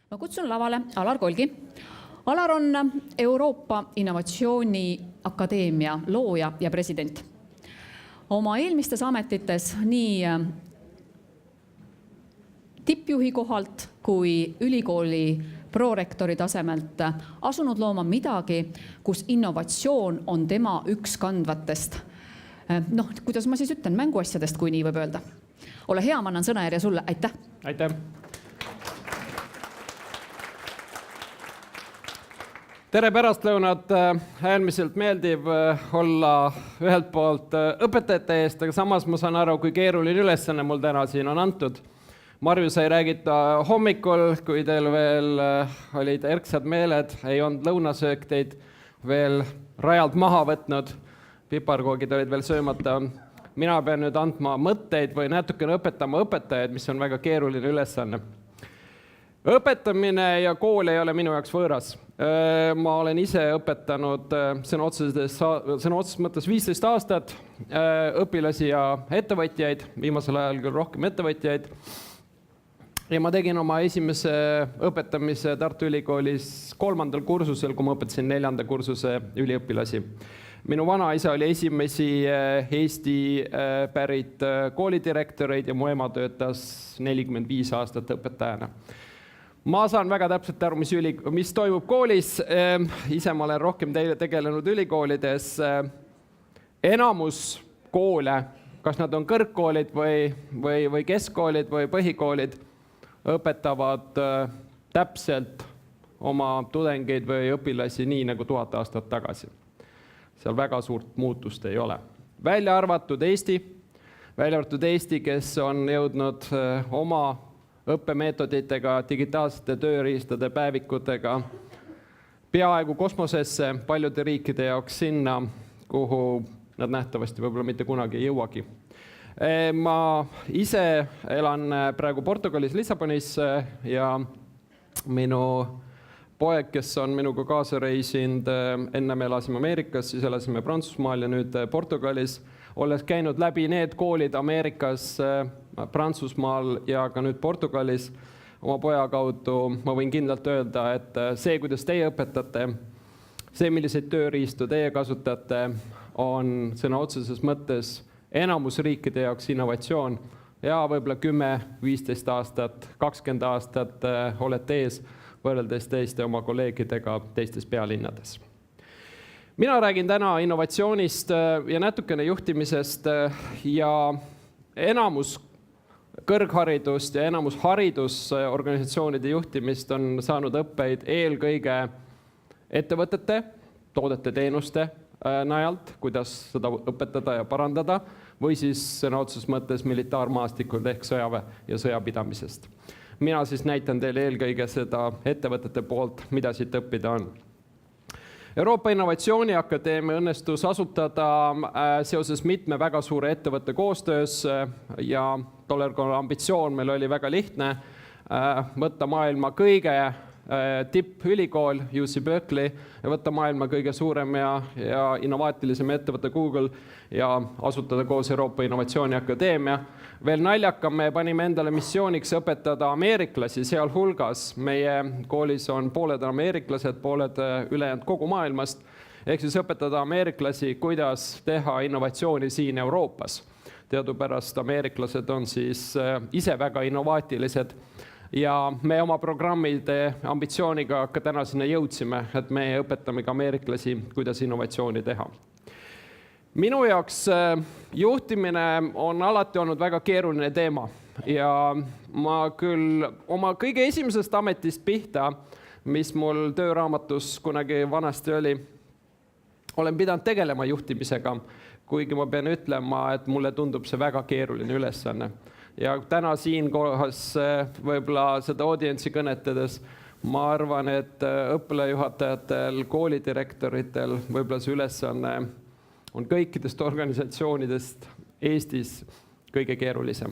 Ma kutsun lavale Alar Kolgi. Alar on Euroopa Innovatsiooni Akadeemia looja ja president. Oma eelmistes ametites nii tippjuhi kohalt kui ülikooli prorektori tasemelt asunud looma midagi, kus innovatsioon on tema üks kandvatest, kuidas ma siis ütlen, mänguasjadest, kui nii võib öelda. Ole hea, ma annan sõnajärje sulle. Aitäh! Aitäh! Tere pärastlõunat! Äärmiselt meeldiv olla ühelt poolt õpetajate eest, aga samas ma saan aru, kui keeruline ülesanne mul täna siin on antud. Marju sai räägita hommikul, kui teil veel olid erksad meeled, ei olnud lõunasöök teid veel rajalt maha võtnud, piparkoogid olid veel söömata. Mina pean nüüd andma mõtteid või natukene õpetama õpetajaid, mis on väga keeruline ülesanne. Õpetamine ja kool ei ole minu jaoks võõras. Ma olen ise õpetanud sõna otseses mõttes 15 aastat õpilasi ja ettevõtjaid, viimasel ajal küll rohkem ettevõtjaid. Ja ma tegin oma esimese õpetamise Tartu Ülikoolis 3. kursusel, kui ma õpetasin 4. kursuse üliõpilasi. Minu vanaisa oli esimesi Eesti pärit koolidirektoreid ja mu ema töötas 45 aastat õpetajana. Ma saan väga täpselt aru, mis toimub koolis. Ise ma olen rohkem tegelenud ülikoolides. Enamus koole, kas nad on kõrgkoolid või keskkoolid või põhikoolid, õpetavad täpselt oma tudengeid või õpilasi nii nagu 1000 aastat tagasi. Seal väga suurt muutust ei ole. Välja arvatud Eesti, kes on jõudnud oma õppemeetoditega, digitaalsete tööriistade, päevikutega peaaegu kosmosesse, paljude riikide jaoks sinna, kuhu nad nähtavasti võib-olla mitte kunagi ei jõuagi. Ma ise elan praegu Portugalis Lissabonis ja minu poeg, kes on minuga kaasa reisinud, enne me elasime Ameerikas, siis elasime Prantsusmaal ja nüüd Portugalis, olles käinud läbi need koolid Ameerikas, Prantsusmaal ja ka nüüd Portugalis oma poja kaudu, ma võin kindlalt öelda, et see, kuidas teie õpetate, see, milliseid tööriistu teie kasutate, on sõna otseses mõttes enamus riikide jaoks innovatsioon ja võib-olla 10, 15 aastat, 20 aastat olete ees võrreldes teiste oma kolleegidega teistes pealinnades. Mina räägin täna innovatsioonist ja natukene juhtimisest ja enamus kõrgharidust ja enamus haridusorganisatsioonide juhtimist on saanud õppeid eelkõige ettevõtete, toodete, teenuste najalt, kuidas seda õpetada ja parandada, või siis sõna otseses mõttes militaarmaastikud ehk sõjaväe ja sõjapidamisest. Mina siis näitan teile eelkõige seda ettevõtete poolt, mida siit õppida on. Euroopa Innovatsiooni Akadeemia õnnestus asutada seoses mitme väga suure ettevõtte koostöös ja tollel ambitsioon meil oli väga lihtne võtta maailma kõige tippülikool UC Berkeley ja võtta maailma kõige suurem ja innovaatilisem ettevõte Google ja asutada koos Euroopa Innovatsiooni Akadeemia. Veel naljakam, me panime endale missiooniks õpetada ameeriklasi, sealhulgas meie koolis on pooled ameeriklased, pooled ülejäänud kogu maailmast, ehk siis õpetada ameeriklasi, kuidas teha innovatsiooni siin Euroopas. Teadupärast ameeriklased on siis ise väga innovaatilised ja me oma programmide ambitsiooniga ka täna sinna jõudsime, et me õpetame ka ameeriklasi, kuidas innovatsiooni teha. Minu jaoks juhtimine on alati olnud väga keeruline teema ja ma küll oma kõige esimesest ametist pihta, mis mul tööraamatus kunagi vanasti oli, olen pidanud tegelema juhtimisega, kuigi ma pean ütlema, et mulle tundub see väga keeruline ülesanne. Ja täna siin kohas võib-olla seda audientsi kõnetades, ma arvan, et õppealajuhatajatel, koolidirektoritel võib-olla see ülesanne on kõikidest organisatsioonidest Eestis kõige keerulisem.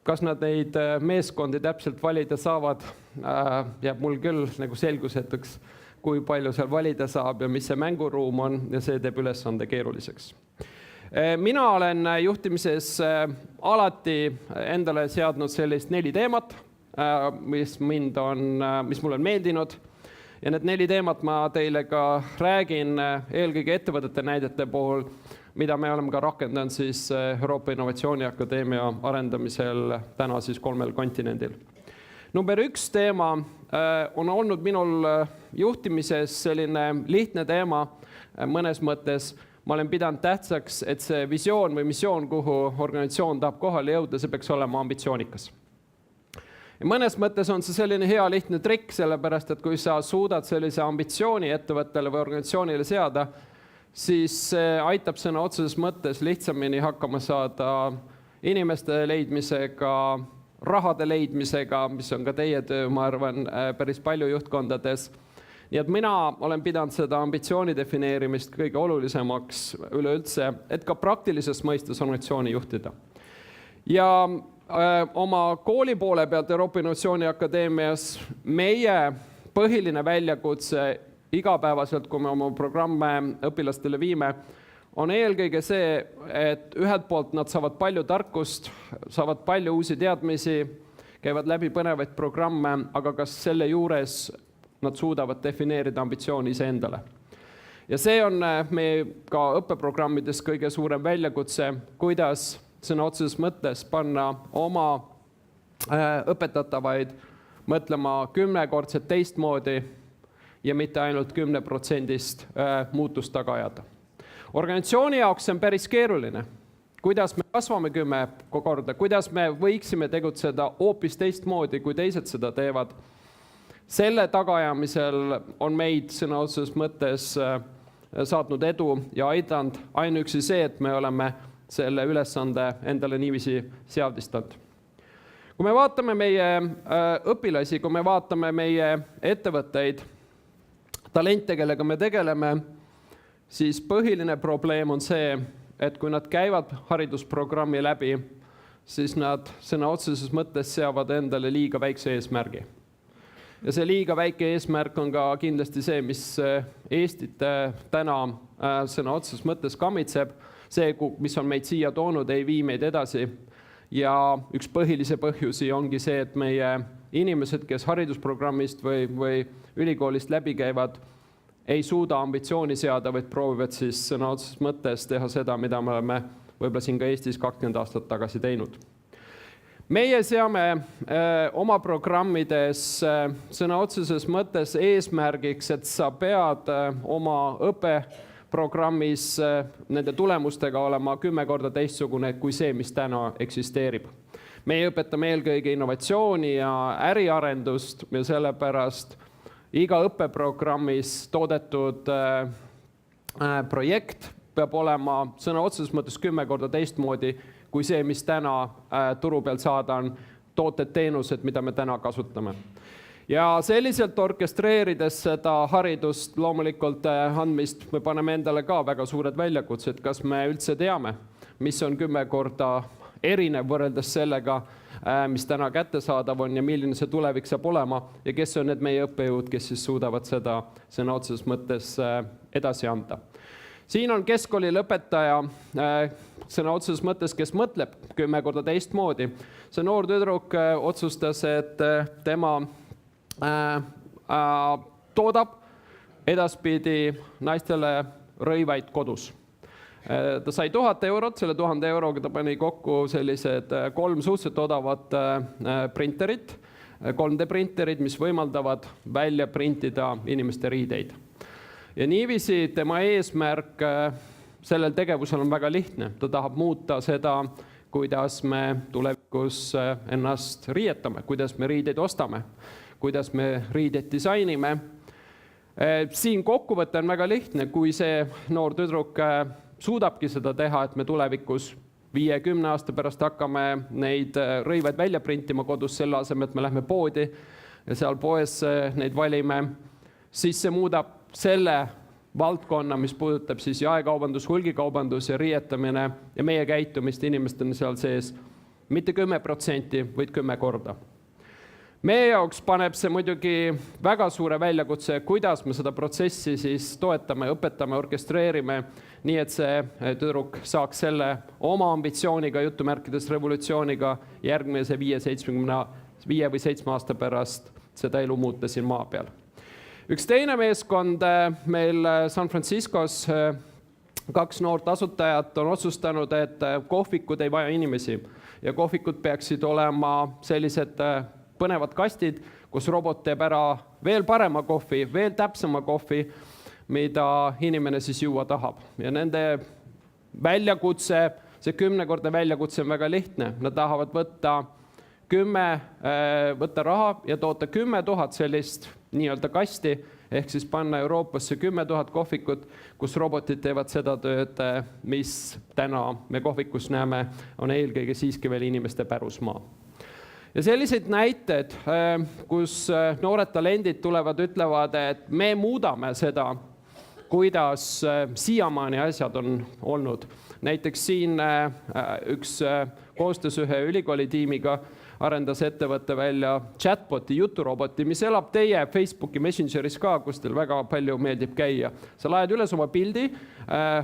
Kas nad neid meeskondi täpselt valida saavad, jääb mul küll nagu selgusetuks, kui palju seal valida saab ja mis see mänguruum on ja see teeb ülesande keeruliseks. Mina olen juhtimises alati endale seadnud sellist 4 teemat. mis mulle on meeldinud. Ja need 4 teemat ma teile ka räägin eelkõige ettevõtete näidete puhul, mida me oleme ka rakendanud siis Euroopa Innovatsiooniakadeemia arendamisel täna siis 3 kontinendil. Number 1 teema on olnud minul juhtimises selline lihtne teema mõnes mõttes. Ma olen pidanud tähtsaks, et see visioon või missioon, kuhu organisatsioon tahab kohale jõuda, see peaks olema ambitsioonikas. Ja mõnes mõttes on see selline hea lihtne trikk, sellepärast, et kui sa suudad sellise ambitsiooni ettevõttele või organisatsioonile seada, siis aitab sõna otseses mõttes lihtsamini hakkama saada inimeste leidmisega, rahade leidmisega, mis on ka teie töö, ma arvan, päris palju juhtkondades. Nii et mina olen pidanud seda ambitsiooni defineerimist kõige olulisemaks üleüldse, et ka praktilises mõistes organisatsiooni juhtida. Ja oma kooli poole pealt Euroopa Innovatsiooniakadeemias meie põhiline väljakutse igapäevaselt, kui me oma programme õpilastele viime, on eelkõige see, et ühelt poolt nad saavad palju tarkust, saavad palju uusi teadmisi, käivad läbi põnevaid programme, aga kas selle juures nad suudavad defineerida ambitsiooni iseendale. Ja see on meie ka õppeprogrammides kõige suurem väljakutse, kuidas sõna otseses mõttes panna oma õpetatavaid mõtlema 10-kordselt teistmoodi ja mitte ainult 10% muutust taga ajada. Organisatsiooni jaoks see on päris keeruline. Kuidas me kasvame 10 korda, kuidas me võiksime tegutseda hoopis teistmoodi, kui teised seda teevad. Selle tagaajamisel on meid sõna otseses mõttes saatnud edu ja aidanud ainuüksi see, et me oleme selle ülesande endale niiviisi seadistanud. Kui me vaatame meie õpilasi, kui me vaatame meie ettevõtteid, talente, kellega me tegeleme, siis põhiline probleem on see, et kui nad käivad haridusprogrammi läbi, siis nad sõna otseses mõttes seavad endale liiga väikse eesmärgi. Ja see liiga väike eesmärk on ka kindlasti see, mis Eestit täna sõna otseses mõttes kammitseb. See, mis on meid siia toonud, ei vii meid edasi. Ja üks põhilise põhjusi ongi see, et meie inimesed, kes haridusprogrammist või ülikoolist läbi käivad, ei suuda ambitsiooni seada, vaid proovivad siis sõna otseses mõttes teha seda, mida me oleme võib-olla siin ka Eestis 20 aastat tagasi teinud. Meie seame oma programmides sõna otseses mõttes eesmärgiks, et sa pead oma õppeprogrammis nende tulemustega olema 10 korda teistsugune kui see, mis täna eksisteerib. Meie õpetame eelkõige innovatsiooni ja äriarendust ja sellepärast iga õppeprogrammis toodetud projekt peab olema sõna otseses mõttes 10 korda teistmoodi kui see, mis täna turu peal saada on tooted, teenused, mida me täna kasutame. Ja selliselt orkestreerides seda haridust loomulikult andmist, me paneme endale ka väga suured väljakutsed, kas me üldse teame, mis on 10 korda erinev võrreldes sellega, mis täna kättesaadav on ja milline see tulevik saab olema ja kes on need meie õppejõud, kes siis suudavad seda sõna otseses mõttes edasi anda. Siin on keskkooli lõpetaja sõna otseses mõttes, kes mõtleb 10 korda teistmoodi. See noor tüdruk otsustas, et tema toodab edaspidi naistele rõivaid kodus. Ta sai 1000 eurot, selle 1000 euroga ta pani kokku sellised 3 suhteliselt odavat printerit, 3D printerid, mis võimaldavad välja printida inimeste riideid. Ja niiviisi tema eesmärk sellel tegevusel on väga lihtne. Ta tahab muuta seda, kuidas me tulevikus ennast riietame, kuidas me riideid ostame, kuidas me riideid disainime. Siin kokkuvõte on väga lihtne, kui see noor tüdruk suudabki seda teha, et me tulevikus 5-10 aasta pärast hakkame neid rõivaid välja printima kodus selle asemel, et me lähme poodi ja seal poes neid valime, siis see muudab selle valdkonna, mis puudutab siis jaekaubandus, hulgikaubandus ja riietamine ja meie käitumist inimestena seal sees mitte 10%, vaid 10 korda. Meie jaoks paneb see muidugi väga suure väljakutse, kuidas me seda protsessi siis toetame, õpetame, orkestreerime, nii et see tüdruk saaks selle oma ambitsiooniga, jutumärkides revolutsiooniga järgmise 5-70 5 või 7 aasta pärast seda elu muuta siin maa peal. Üks teine meeskond meil San Franciscos, 2 noort asutajat on otsustanud, et kohvikud ei vaja inimesi ja kohvikud peaksid olema sellised põnevad kastid, kus robot teeb ära veel parema kohvi, veel täpsema kohvi, mida inimene siis juua tahab. Ja nende väljakutse, see 10-kordne väljakutse on väga lihtne. Nad tahavad võtta raha ja toota 10 000 sellist nii-öelda kasti, ehk siis panna Euroopasse 10 000 kohvikut, kus robotid teevad seda tööd, mis täna me kohvikus näeme, on eelkõige siiski veel inimeste pärusmaa. Ja selliseid näited, kus noored talendid tulevad, ütlevad, et me muudame seda, kuidas siiamaani asjad on olnud. Näiteks siin üks koostöös ühe ülikooli tiimiga arendas ettevõtte välja chatboti, juturoboti, mis elab teie Facebooki Messengeris ka, kus teil väga palju meeldib käia. Sa laed üles oma pildi,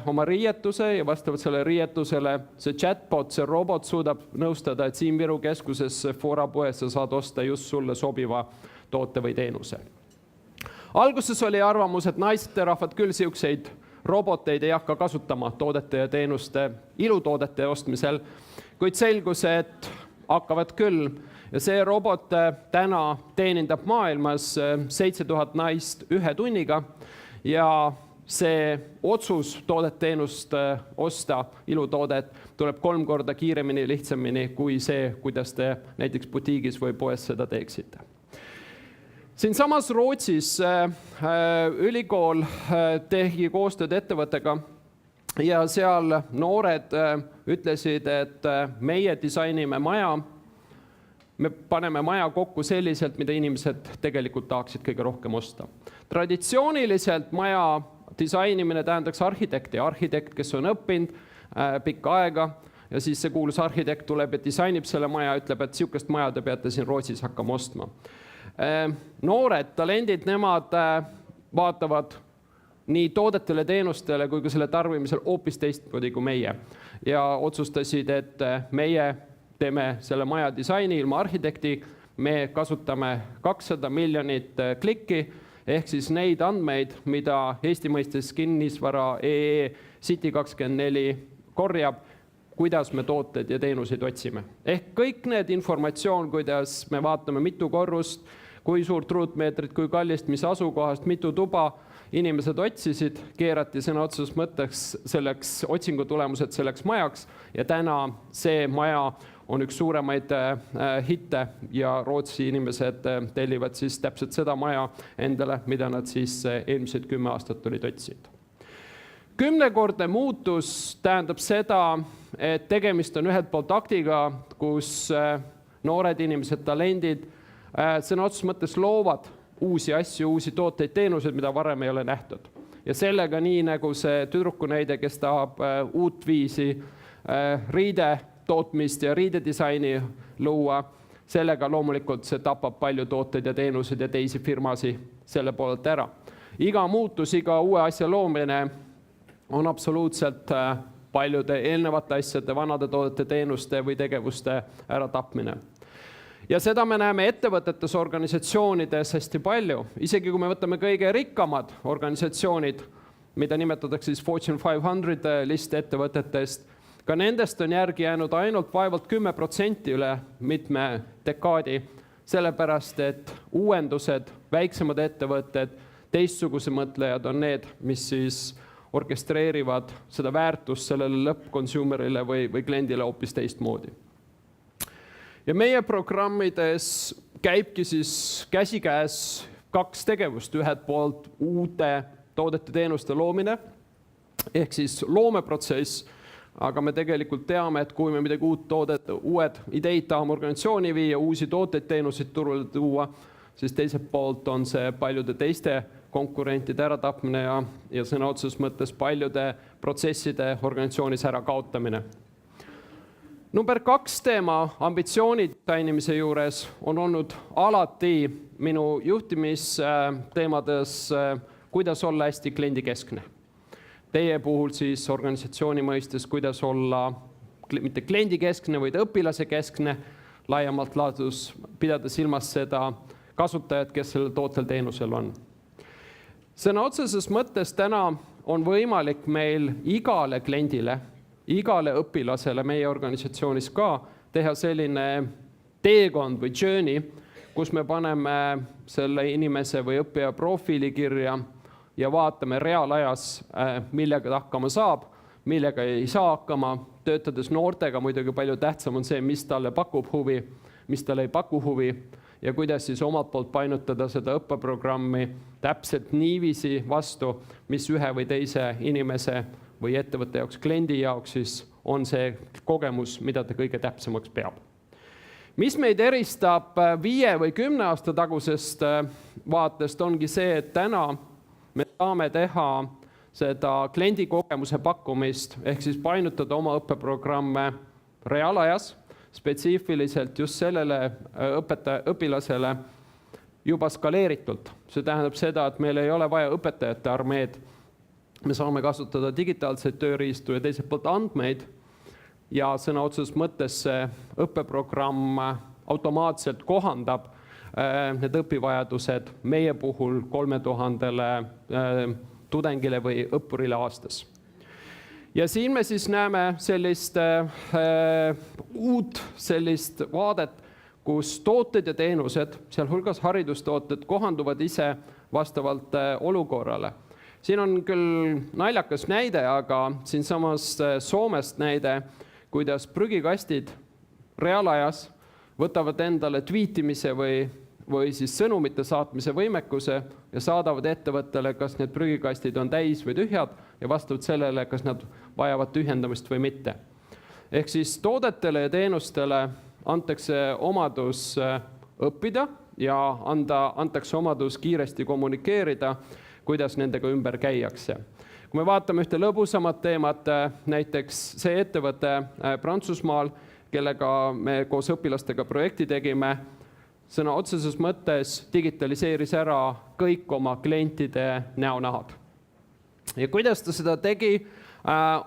oma riietuse ja vastavalt selle riietusele see chatbot, see robot suudab nõustada, et siin Viru keskuses Fora poes sa saad osta just sulle sobiva toote või teenuse. Alguses oli arvamus, et naisterahvad küll siukseid roboteid ei hakka kasutama toodete ja teenuste, ilutoodete ostmisel, kuid selgus, et hakkavad küll. Ja see robot täna teenindab maailmas 7000 naist 1 tunniga ja see otsus toodet-teenust osta, ilutoodet, tuleb 3 korda kiiremini, lihtsamini kui see, kuidas te näiteks butiigis või poes seda teeksite. Siinsamas Rootsis ülikool tegi koostööd ettevõttega ja seal noored ütlesid, et meie disainime maja, me paneme maja kokku selliselt, mida inimesed tegelikult tahaksid kõige rohkem osta. Traditsiooniliselt maja disainimine tähendaks arhitekti, kes on õppinud pikka aega ja siis see kuulus arhitekt tuleb ja disainib selle maja, ütleb, et siukest maja te peate siin Rootsis hakkama ostma. Noored talendid, nemad vaatavad nii toodetele, teenustele kui ka selle tarbimisel hoopis teistmoodi kui meie ja otsustasid, et meie teeme selle maja disaini ilma arhitekti, me kasutame 200 miljonit klikki ehk siis neid andmeid, mida Eesti mõistes kinnisvara City24 korjab, kuidas me tooted ja teenuseid otsime. Ehk kõik need informatsioon, kuidas me vaatame mitu korrust, kui suurt ruutmeetrit, kui kallist, mis asukohast, mitu tuba inimesed otsisid, keerati sõna otseses mõtteks selleks otsingu tulemused selleks majaks ja täna see maja on üks suuremaid hitte ja Rootsi inimesed tellivad siis täpselt seda maja endale, mida nad siis eelmised 10 aastat olid otsinud. 10-kordne muutus tähendab seda, et tegemist on ühelt poolt aktiga, kus noored inimesed, talendid sõna otseses mõttes loovad uusi asju, uusi tooteid, teenuseid, mida varem ei ole nähtud. Ja sellega nii nagu see tüdruku näide, kes tahab uut viisi riide tootmist ja riidedisaini luua, sellega loomulikult see tapab palju tooteid ja teenuseid ja teisi firmasi selle poolelt ära. Iga muutus, iga uue asja loomine on absoluutselt paljude eelnevate asjade, vanade toodete, teenuste või tegevuste ära tapmine. Ja seda me näeme ettevõtetes, organisatsioonides hästi palju. Isegi kui me võtame kõige rikkamad organisatsioonid, mida nimetatakse siis Fortune 500 list ettevõtetest, ka nendest on järgi jäänud ainult vaevalt 10% üle mitme dekaadi, sellepärast et uuendused, väiksemad ettevõtted, teistsuguse mõtlejad on need, mis siis orkestreerivad seda väärtust sellele lõppkonsumerile või kliendile hoopis teistmoodi. Ja meie programmides käibki siis käsikäes 2 tegevust. Ühelt poolt uute toodete teenuste loomine, ehk siis loomeprotsess, aga me tegelikult teame, et kui me midagi uut toodet, uued ideid tahame organisatsiooni viia, uusi tooteid, teenuseid turule tuua, siis teiselt poolt on see paljude teiste konkurentide äratapmine ja sõna otseses mõttes paljude protsesside organisatsioonis ära kaotamine. Number 2 teema ambitsiooni disainimise juures on olnud alati minu juhtimisteemades, kuidas olla hästi kliendikeskne. Teie puhul siis organisatsiooni mõistes, kuidas olla mitte kliendikeskne, vaid õpilase keskne, laiemalt laadus, pidada silmas seda kasutajat, kes sellel tootel teenusel on. Sõna otseses mõttes täna on võimalik meil igale kliendile, igale õpilasele meie organisatsioonis ka teha selline teekond või journey, kus me paneme selle inimese või õppija profiili kirja ja vaatame reaalajas, millega ta hakkama saab, millega ei saa hakkama. Töötades noortega muidugi palju tähtsam on see, mis talle pakub huvi, mis talle ei paku huvi ja kuidas siis omalt poolt painutada seda õppeprogrammi täpselt niiviisi vastu, mis ühe või teise inimese või ettevõtte jaoks, kliendi jaoks siis on see kogemus, mida ta kõige täpsemaks peab. Mis meid eristab 5 või 10 aasta tagusest vaatest ongi see, et täna me saame teha seda kliendi kogemuse pakkumist ehk siis painutada oma õppeprogramme reaalajas, spetsiifiliselt just sellele õpilasele juba skaleeritult. See tähendab seda, et meil ei ole vaja õpetajate armeed. Me saame kasutada digitaalseid tööriistu ja teiselt poolt andmeid ja sõna otseses mõttes see õppeprogramm automaatselt kohandab need õpivajadused meie puhul 3000 tudengile või õppurile aastas. Ja siin me siis näeme sellist uut sellist vaadet, kus tooted ja teenused, sealhulgas haridustooted, kohanduvad ise vastavalt olukorrale. Siin on küll naljakas näide, aga siinsamas Soomest näide, kuidas prügikastid reaalajas võtavad endale tweetimise või siis sõnumite saatmise võimekuse ja saadavad ettevõttele, kas need prügikastid on täis või tühjad ja vastavalt sellele, kas nad vajavad tühjendamist või mitte. Ehk siis toodetele ja teenustele antakse omadus õppida ja antakse omadus kiiresti kommunikeerida, kuidas nendega ümber käiakse. Kui me vaatame ühte lõbusamat teemat, näiteks see ettevõte Prantsusmaal, kellega me koos õpilastega projekti tegime, sõna otseses mõttes digitaliseeris ära kõik oma klientide näonahad. Ja kuidas ta seda tegi,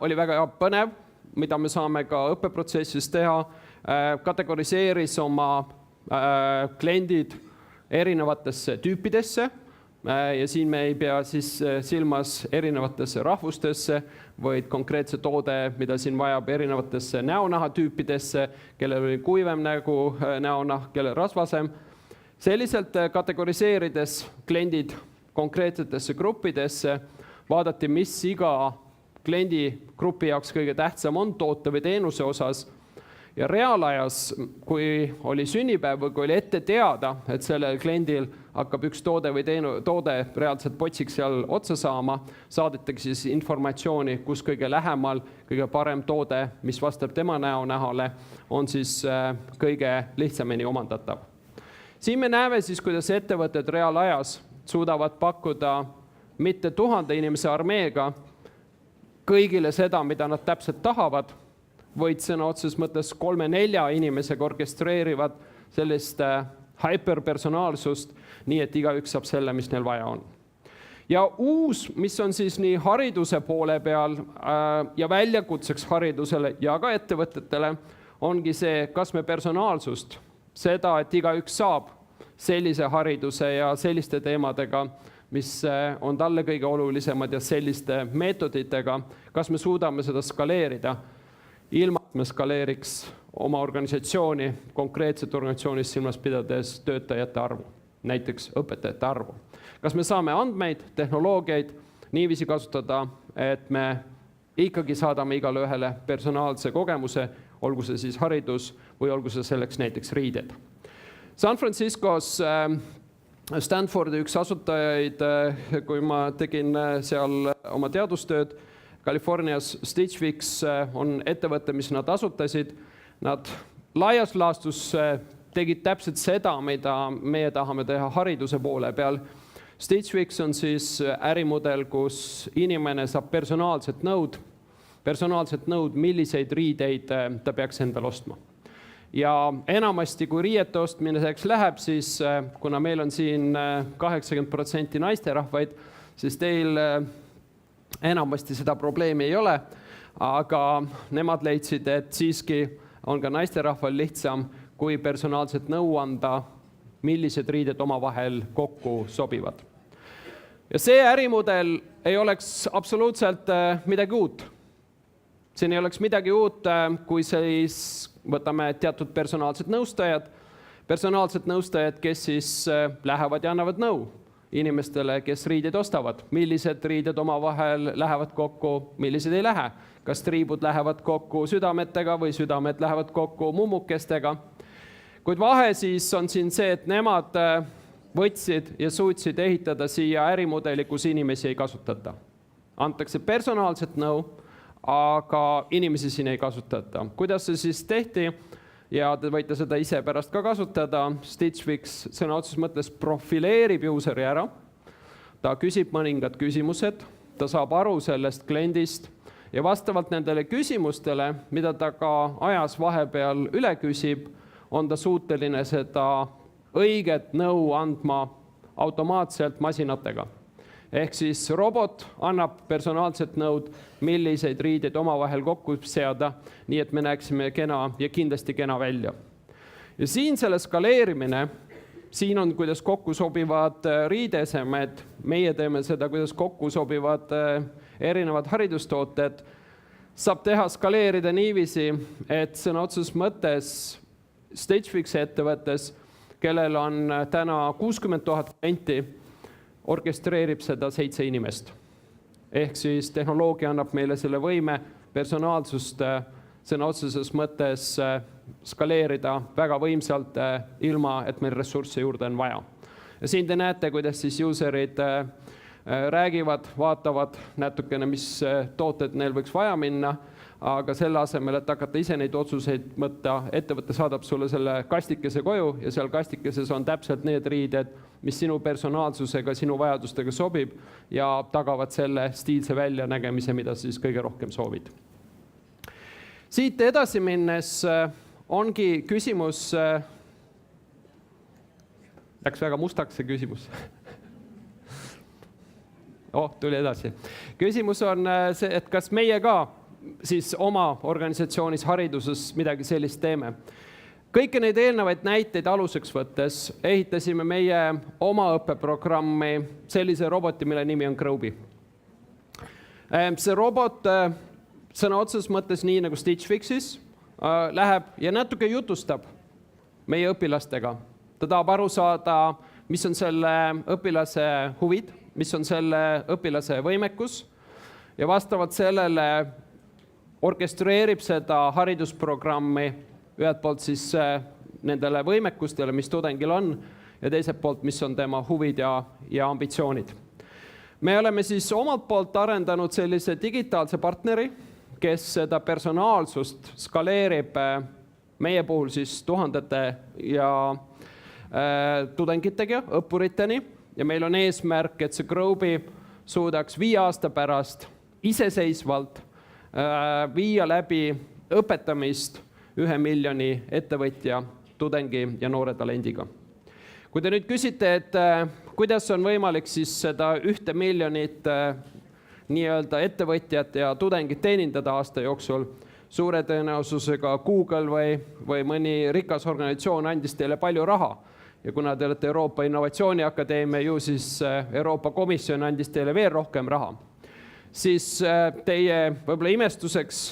oli väga põnev, mida me saame ka õppeprotsessis teha, kategoriseeris oma kliendid erinevatesse tüüpidesse ja siin me ei pea siis silmas erinevatesse rahvustesse, vaid konkreetse toode, mida siin vajab erinevatesse näonahatüüpidesse, kellel oli kuivem näonah, kellel rasvasem. Selliselt kategoriseerides kliendid konkreetsetesse gruppidesse, vaadati, mis iga kliendi grupi jaoks kõige tähtsam on toote või teenuse osas. Ja reaalajas, kui oli sünnipäev või kui oli ette teada, et sellel kliendil hakkab üks toode või toode reaalselt potsiks seal otsa saama, saadetagi siis informatsiooni, kus kõige lähemal, kõige parem toode, mis vastab tema näonähale, on siis kõige lihtsamini omandatav. Siin me näeme siis, kuidas ettevõtted reaalajas suudavad pakkuda mitte 1000 inimese armeega kõigile seda, mida nad täpselt tahavad, vaid sõna otseses mõttes 3-4 inimesega orkestreerivad sellist hyperpersonaalsust, nii et igaüks saab selle, mis neil vaja on. Ja uus, mis on siis nii hariduse poole peal ja väljakutseks haridusele ja ka ettevõtetele, ongi see, kas me personaalsust, seda, et igaüks saab sellise hariduse ja selliste teemadega, mis on talle kõige olulisemad ja selliste meetoditega, kas me suudame seda skaleerida, ilma et me skaleeriks oma organisatsiooni, konkreetset organisatsioonis silmas pidades töötajate arvu, näiteks õpetajate arvu. Kas me saame andmeid, tehnoloogiaid niiviisi kasutada, et me ikkagi saadame igale ühele personaalse kogemuse, olgu see siis haridus või olgu see selleks näiteks riided. San Franciscos Stanfordi üks asutajaid, kui ma tegin seal oma teadustööd, Californias Stitch Fix on ettevõte, mis nad asutasid. Nad laias laastus tegid täpselt seda, mida meie tahame teha hariduse poole peal. Stitch Fix on siis ärimudel, kus inimene saab personaalset nõud, milliseid riideid ta peaks endale ostma. Ja enamasti, kui riiete ostmiseks läheb, siis kuna meil on siin 80% naisterahvaid, siis teil enamasti seda probleemi ei ole, aga nemad leidsid, et siiski on ka naisterahval lihtsam, kui personaalset nõu anda, millised riided omavahel kokku sobivad. Ja see ärimudel ei oleks absoluutselt midagi uut. Siin ei oleks midagi uut, kui siis võtame teatud personaalsed nõustajad, kes siis lähevad ja annavad nõu inimestele, kes riideid ostavad. Millised riided omavahel lähevad kokku, millised ei lähe. Kas triibud lähevad kokku südametega või südamed lähevad kokku mummukestega. Kuid vahe siis on siin see, et nemad võtsid ja suutsid ehitada siia ärimudeli, kus inimesi ei kasutata. Antakse personaalset nõu, aga inimesi siin ei kasutata. Kuidas see siis tehti? Ja te võite seda ise pärast ka kasutada. Stitch Fix sõna otseses mõttes profileerib useri ära. Ta küsib mõningad küsimused, ta saab aru sellest kliendist ja vastavalt nendele küsimustele, mida ta ka ajas vahepeal üle küsib, on ta suuteline seda õiget nõu andma automaatselt masinatega. Ehk siis robot annab personaalset nõud, milliseid riideid omavahel kokku seada, nii et me näeksime kena ja kindlasti kena välja. Ja siin selle skaleerimine, siin on, kuidas kokku sobivad riideesemed, meie teeme seda, kuidas kokku sobivad erinevad haridustooted, saab teha skaleerida niiviisi, et sõna otseses mõttes Stitch Fixi ettevõttes, kellel on täna 60 000 klienti, orkestreerib seda 7 inimest. Ehk siis tehnoloogia annab meile selle võime personaalsust sõna otseses mõttes skaleerida väga võimsalt, ilma et meil ressursse juurde on vaja. Ja siin te näete, kuidas siis userid räägivad, vaatavad natukene, mis tooted neil võiks vaja minna, aga selle asemel, et hakata ise neid otsuseid mõtta, ettevõte saadab sulle selle kastikese koju ja seal kastikeses on täpselt need riided, mis sinu personaalsusega, sinu vajadustega sobib ja tagavad selle stiilse väljanägemise, mida siis kõige rohkem soovid. Siit edasi minnes ongi küsimus, läks väga mustaks see küsimus. Tuli edasi. Küsimus on see, et kas meie ka siis oma organisatsioonis hariduses midagi sellist teeme. Kõiki neid eelnevaid näiteid aluseks võttes ehitasime meie oma õppeprogrammi sellise roboti, mille nimi on Groby. See robot sõna otseses mõttes nii nagu Stitch Fixis läheb ja natuke jutustab meie õpilastega. Ta tahab aru saada, mis on selle õpilase huvid, mis on selle õpilase võimekus ja vastavalt sellele orkestreerib seda haridusprogrammi ühelt poolt siis nendele võimekustele, mis tudengil on ja teiselt poolt, mis on tema huvid ja ambitsioonid. Me oleme siis omalt poolt arendanud sellise digitaalse partneri, kes seda personaalsust skaleerib meie puhul siis tuhandete ja tudengitega, õppuriteni ja meil on eesmärk, et see Groby suudaks 5 aasta pärast iseseisvalt viia läbi õpetamist 1 miljoni ettevõtja, tudengi ja noore talendiga. Kui te nüüd küsite, et kuidas on võimalik siis seda 1 miljonit nii-öelda ettevõtjat ja tudengit teenindada aasta jooksul, suure tõenäosusega Google või mõni rikas organisatsioon andis teile palju raha. Ja kuna te olete Euroopa Innovatsiooniakadeemia, ju siis Euroopa Komisjon andis teile veel rohkem raha. Siis teie võib-olla imestuseks,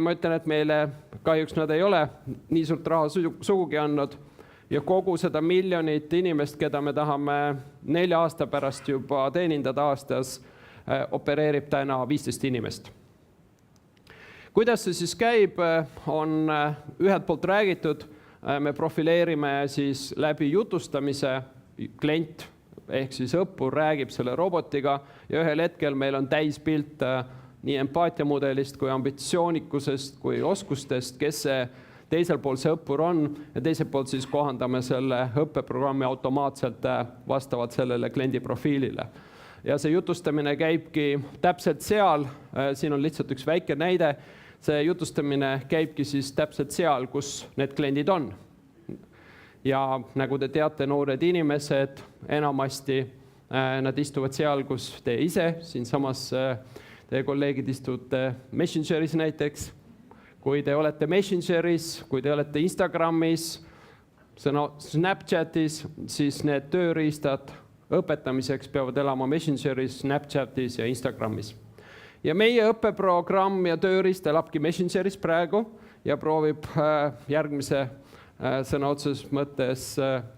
ma ütlen, et meile kahjuks nad ei ole nii suurt raha sugugi andnud ja kogu seda 1 miljonit inimest, keda me tahame 4 aasta pärast juba teenindada aastas, opereerib täna 15 inimest. Kuidas see siis käib, on ühelt poolt räägitud, me profileerime siis läbi jutustamise klient, ehk siis õppur räägib selle robotiga ja ühel hetkel meil on täispilt nii empaatiamudelist kui ambitsioonikusest kui oskustest, kes see teisel pool see õppur on ja teiselt poolt siis kohandame selle õppeprogrammi automaatselt vastavalt sellele kliendi profiilile. Ja see jutustamine käibki täpselt seal, siin on lihtsalt üks väike näide, see jutustamine käibki siis täpselt seal, kus need kliendid on. Ja nagu te teate, noored inimesed enamasti nad istuvad seal, kus te ise, siin samas teie kolleegid istute Messengeris näiteks, kui te olete Messengeris, kui te olete Instagramis, Snapchatis, siis need tööriistad õpetamiseks peavad elama Messengeris, Snapchatis ja Instagramis. Ja meie õppeprogramm ja tööriist elabki Messengeris praegu ja proovib järgmise sõna otseses mõttes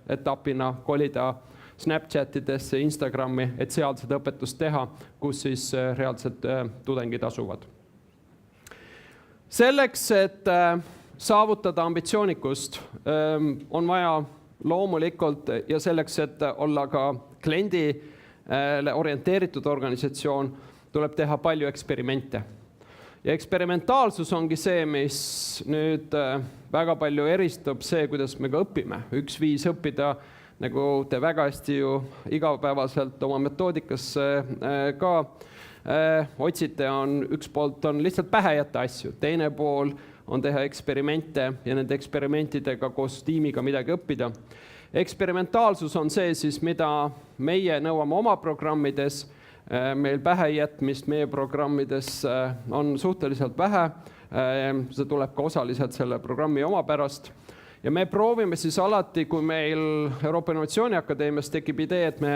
etapina kolida Snapchatidesse, Instagrami, et seal seda õpetust teha, kus siis reaalselt tudengid asuvad. Selleks, et saavutada ambitsioonikust, on vaja loomulikult ja selleks, et olla ka kliendile orienteeritud organisatsioon, tuleb teha palju eksperimente. Ja eksperimentaalsus ongi see, mis nüüd väga palju eristub see, kuidas me ka õpime. Üks viis õppida, nagu te väga hästi ju igapäevaselt oma metoodikas ka otsite, üks poolt on lihtsalt pähe jätta asju, teine pool on teha eksperimente ja nende eksperimentidega koos tiimiga midagi õppida. Eksperimentaalsus on see siis, mida meie nõuame oma programmides. Meil pähe jätmist meie programmides on suhteliselt vähe. See tuleb ka osaliselt selle programmi oma pärast. Ja me proovime siis alati, kui meil Euroopa Innovatsiooni Akadeemias tekib idee, et me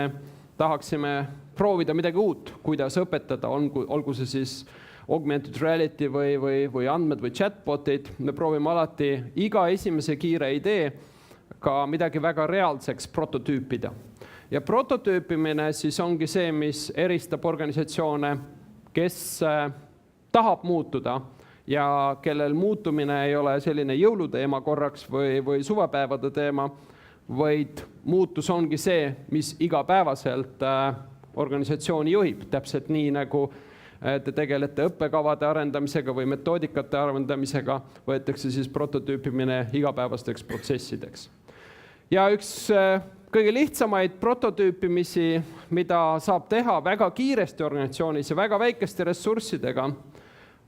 tahaksime proovida midagi uut, kuidas õpetada, olgu see siis augmented reality või andmed või chatbotid. Me proovime alati iga esimese kiire idee ka midagi väga reaalseks prototüüpida. Ja prototüüpimine siis ongi see, mis eristab organisatsioone, kes tahab muutuda ja kellel muutumine ei ole selline jõuluteema korraks või suvepäevade teema, vaid muutus ongi see, mis igapäevaselt organisatsiooni juhib. Täpselt nii, nagu te tegelete õppekavade arendamisega või metoodikate arendamisega, võetakse siis prototüüpimine igapäevasteks protsessideks. Ja üks kõige lihtsamaid prototüüpimisi, mida saab teha väga kiiresti organisatsioonis ja väga väikeste ressurssidega,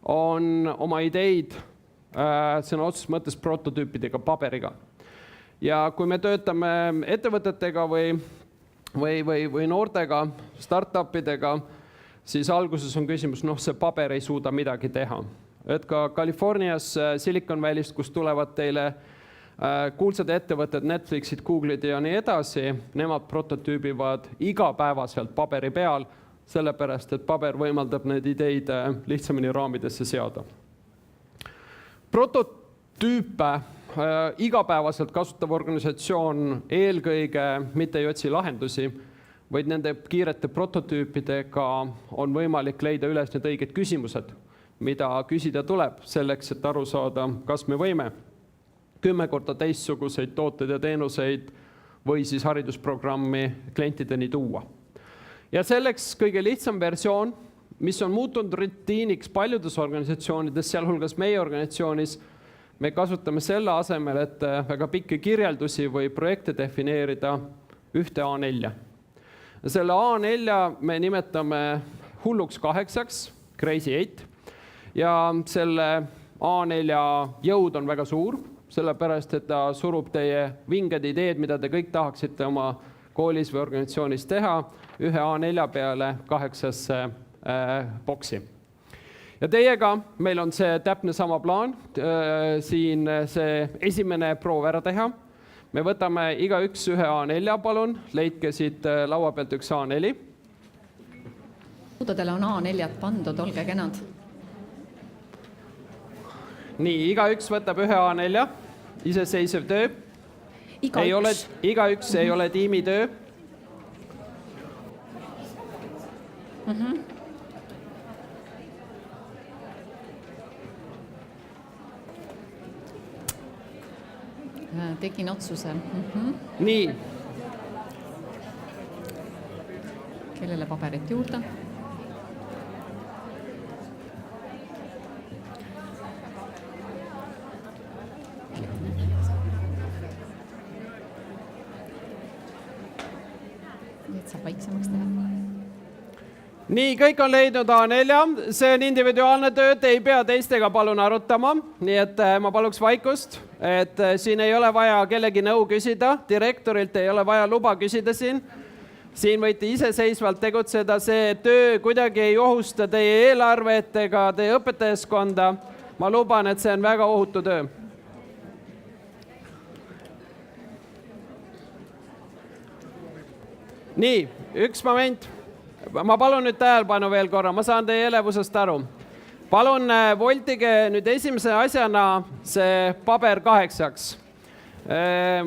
on oma ideid sõna otseses mõttes prototüüpidega paberiga. Ja kui me töötame ettevõtetega või noortega, startupidega, siis alguses on küsimus, see paber ei suuda midagi teha. Et ka Californias Silicon Valley'st, kus tulevad teile kuulsad ettevõtted, Netflixid, Google'id ja nii edasi, nemad prototüübivad igapäevaselt paberi peal, sellepärast, et paber võimaldab need ideid lihtsamini raamidesse seada. Prototüüpe igapäevaselt kasutav organisatsioon eelkõige mitte ei otsi lahendusi, vaid nende kiirete prototüüpidega on võimalik leida üles need õiged küsimused, mida küsida tuleb selleks, et aru saada, kas me võime 10 korda teistsuguseid tooteid ja teenuseid või siis haridusprogrammi klientideni tuua. Ja selleks kõige lihtsam versioon, mis on muutunud rutiiniks paljudes organisatsioonides, sealhulgas meie organisatsioonis, me kasutame selle asemel, et väga pikki kirjeldusi või projekte defineerida ühte A4. Selle A4 me nimetame hulluks 8, Crazy 8, ja selle A4 jõud on väga suur, sellepärast, et ta surub teie vinged ideed, mida te kõik tahaksite oma koolis või organisatsioonis teha, ühe A4 peale 8 boksi. Ja teiega meil on see täpne sama plaan, siin see esimene proov ära teha. Me võtame igaüks ühe A4, palun, leidke siit laua pealt üks A4. Laudadele on A4 pandud, olge kenad. Nii, igaüks võtab ühe A4, iseseisev töö. Igaüks ei ole tiimitöö. Tegin otsuse. Nii. Kellele paberit juurde? Nüüd saab vaiksemaks teha. Nii, kõik on leidnud A4, see on individuaalne töö, te ei pea teistega palun arutama, nii et ma paluks vaikust, et siin ei ole vaja kellegi nõu küsida, direktorilt ei ole vaja luba küsida siin. Siin võite iseseisvalt tegutseda, see töö kuidagi ei ohusta teie eelarvet ega teie õpetajaskonda. ma luban, et see on väga ohutu töö. Nii, üks moment. Ma palun nüüd tähelepanu veel korra, ma saan teie elevusest aru. Palun voltige nüüd esimese asjana see paber 8.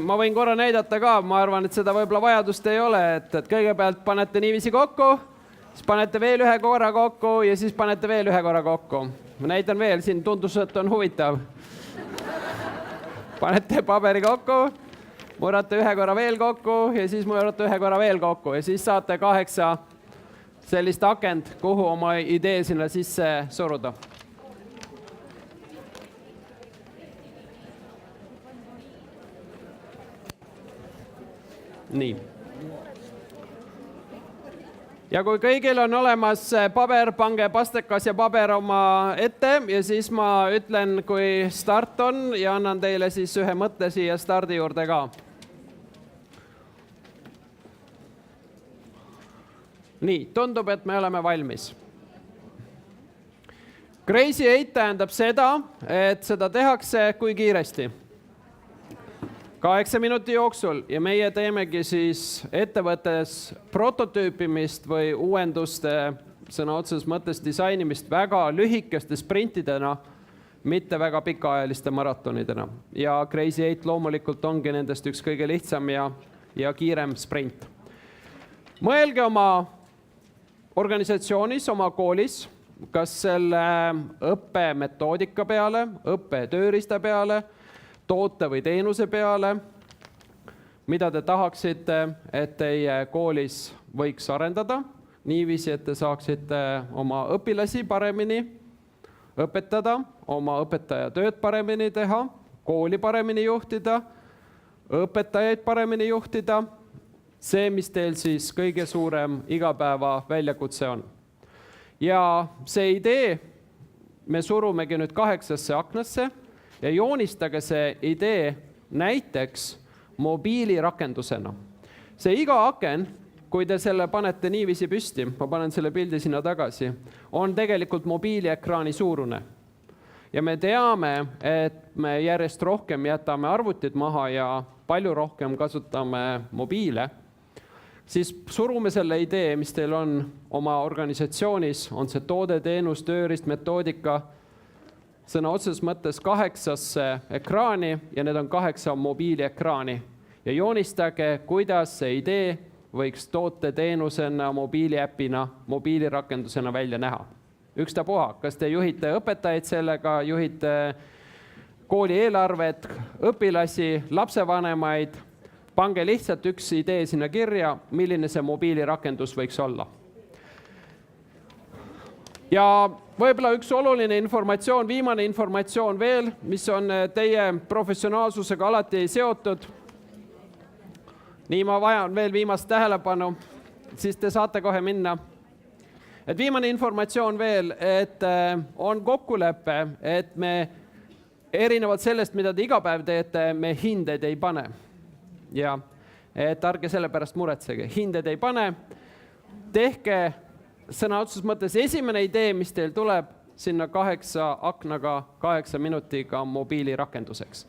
Ma võin korra näidata ka, ma arvan, et seda võib-olla vajadust ei ole, et kõigepealt panete niiviisi kokku, siis panete veel ühe korra kokku ja siis panete veel ühe korra kokku. Ma näitan veel, siin tundus, et on huvitav. Panete paberi kokku, murrate ühe korra veel kokku ja siis murrate ühe korra veel kokku ja siis saate 8 sellist akent, kuhu oma idee sinna sisse suruda. Nii. Ja kui kõigil on olemas paber, pange pastekas ja paber oma ette ja siis ma ütlen, kui start on ja annan teile siis ühe mõtte siia stardi juurde ka. Nii, tundub, et me oleme valmis. Crazy 8 tähendab seda, et seda tehakse kui kiiresti. 8 minuti jooksul ja meie teemegi siis ettevõttes prototüüpimist või uuenduste sõna otseses mõttes disainimist väga lühikeste sprintidena, mitte väga pikaajaliste maratonidena. Ja Crazy 8 loomulikult ongi nendest üks kõige lihtsam ja kiirem sprint. Mõelge oma organisatsioonis, oma koolis, kas selle õppemetoodika peale, õppetööriista peale, toote või teenuse peale, mida te tahaksite, et teie koolis võiks arendada, niiviisi, et te saaksite oma õpilasi paremini õpetada, oma õpetaja tööd paremini teha, kooli paremini juhtida, õpetajaid paremini juhtida. See, mis teil siis kõige suurem igapäeva väljakutse on. Ja see idee me surumegi nüüd 8 aknasse ja joonistage see idee näiteks mobiilirakendusena. See iga aken, kui te selle panete niiviisi püsti, ma panen selle pildi sinna tagasi, on tegelikult mobiiliekraani suurune. Ja me teame, et me järjest rohkem jätame arvutid maha ja palju rohkem kasutame mobiile, siis surume selle idee, mis teil on oma organisatsioonis, on see toode, teenus, tööriist, metoodika, sõna otseses mõttes 8 ekraani ja need on 8 mobiiliekraani. Ja joonistage, kuidas see idee võiks toote teenusena, mobiiliäpina, mobiilirakendusena välja näha. Ükstapuha, kas te juhite õpetajaid sellega, juhite kooli eelarvet, õpilasi, lapsevanemaid, pange lihtsalt üks idee sinna kirja, milline see mobiilirakendus võiks olla. Ja võib-olla üks oluline informatsioon, viimane informatsioon veel, mis on teie professionaalsusega alati seotud. Nii, ma vajan veel viimast tähelepanu, siis te saate kohe minna. Et viimane informatsioon veel, et on kokkulepe, et me erinevalt sellest, mida te iga päev teete, me hindeid ei pane. Ja et ärge selle pärast muretsege, hinded ei pane, tehke sõna otseses mõttes esimene idee, mis teil tuleb sinna 8 aknaga 8 minutiga mobiilirakenduseks.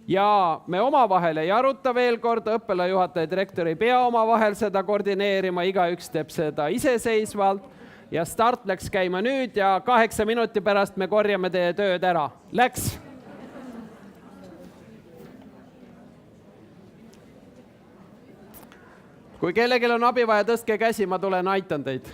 Ja me omavahel ei aruta veel kord, õppealajuhataja direktor ei pea omavahel seda koordineerima, igaüks teeb seda iseseisvalt ja start läks käima nüüd ja 8 minuti pärast me korjame teie tööd ära. Läks! Kui kellelgi on abi vaja, tõstke käsi, ma tulen, aitan teid.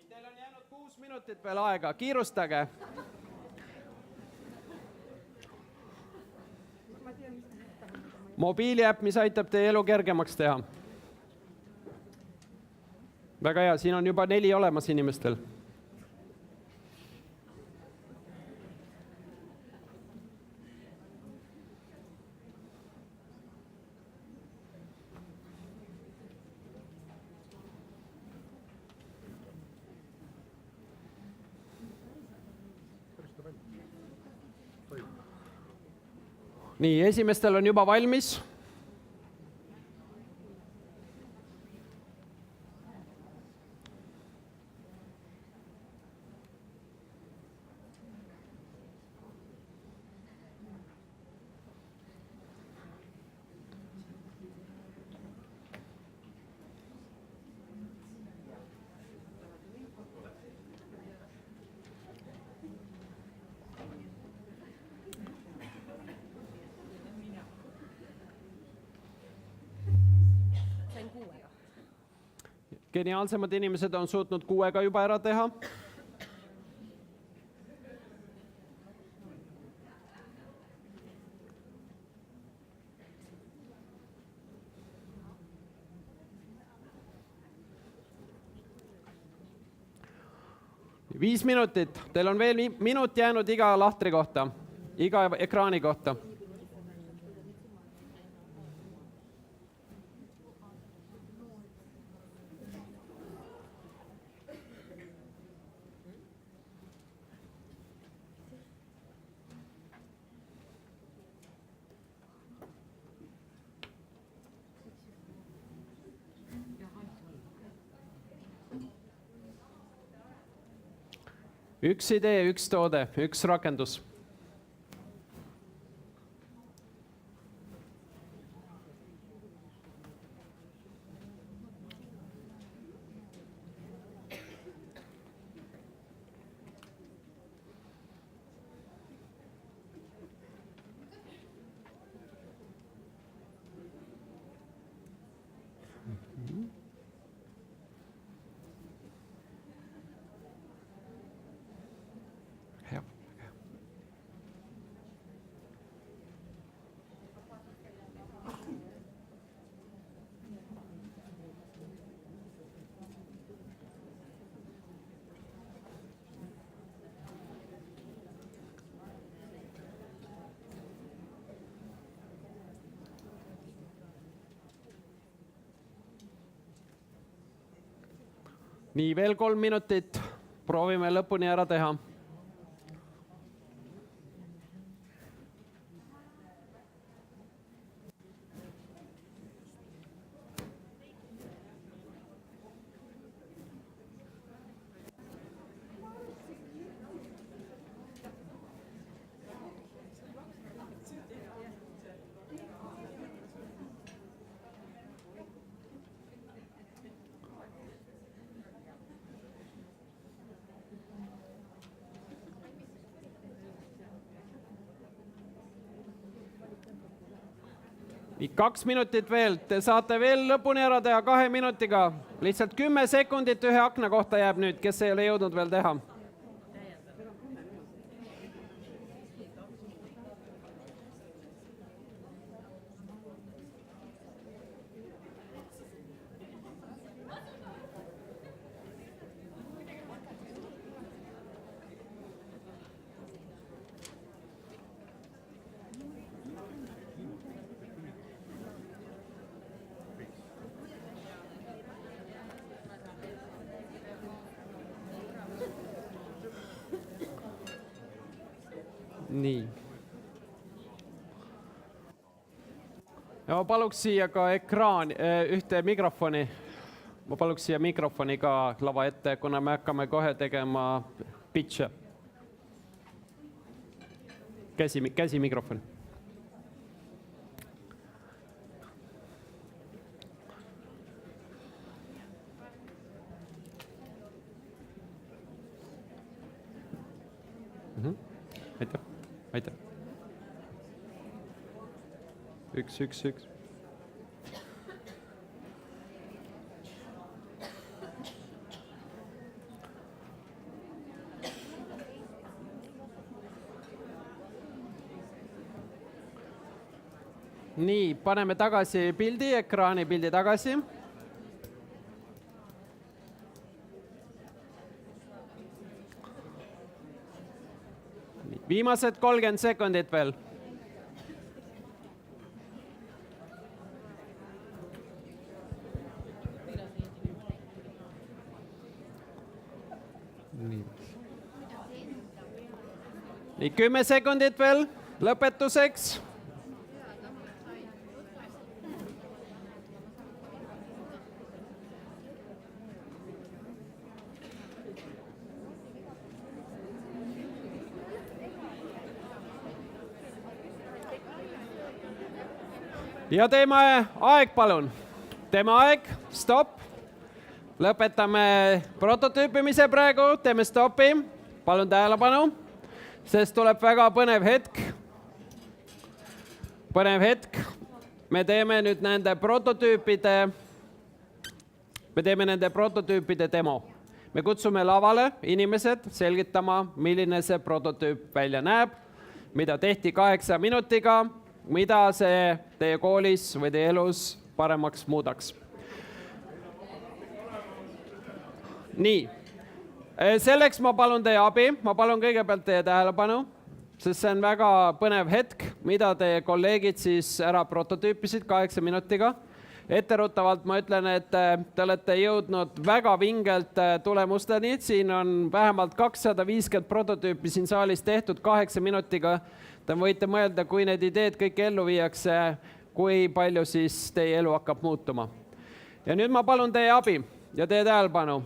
Teil on jäänud 6 minutit veel aega, kiirustage. Mobiiliäpp, mis aitab teie elu kergemaks teha. Väga hea, siin on juba 4 olemas inimestel. Nii, esimestel on juba valmis. Geniaalsemad inimesed on suutnud 6 juba ära teha. Viis minutit, teil on veel minut jäänud iga lahtri kohta, iga ekraani kohta. Üks idee, üks toode, üks rakendus. Nii, veel 3 minutit. Proovime lõpuni ära teha. Nii, 2 minutit veel, te saate veel lõpuni ära teha 2 minutiga. Lihtsalt 10 sekundit ühe akna kohta jääb nüüd, kes ei ole jõudnud veel teha. Nii. Ja ma paluks siia ka ekraan, ühte mikrofoni. Ma paluks siia mikrofoni ka lava ette, kuna me hakkame kohe tegema pitch'e. Käsi mikrofon. 1. Nii, paneme tagasi pildi, ekraani pildi tagasi. Viimased 30 sekundit veel. Nii, 10 sekundit veel lõpetuseks. Ja teeme aeg, palun. Teeme aeg, stopp. Lõpetame prototüüpimise praegu, teeme stoppi. Palun tähelepanu, sest tuleb väga põnev hetk. Põnev hetk. Me teeme nüüd nende prototüüpide demo. Me kutsume lavale inimesed selgitama, milline see prototüüp välja näeb, mida tehti 8 minutiga, mida see teie koolis või teie elus paremaks muudaks. Nii, selleks ma palun teie abi, ma palun kõigepealt teie tähelepanu, sest see on väga põnev hetk, mida teie kolleegid siis ära prototüüpisid 8 minutiga. Etteruttavalt ma ütlen, et te olete jõudnud väga vingelt tulemusteni, siin on vähemalt 250 prototüüpi siin saalis tehtud 8 minutiga. Te võite mõelda, kui need ideed kõik ellu viiakse, kui palju siis teie elu hakkab muutuma. Ja nüüd ma palun teie abi ja teie tähelepanu.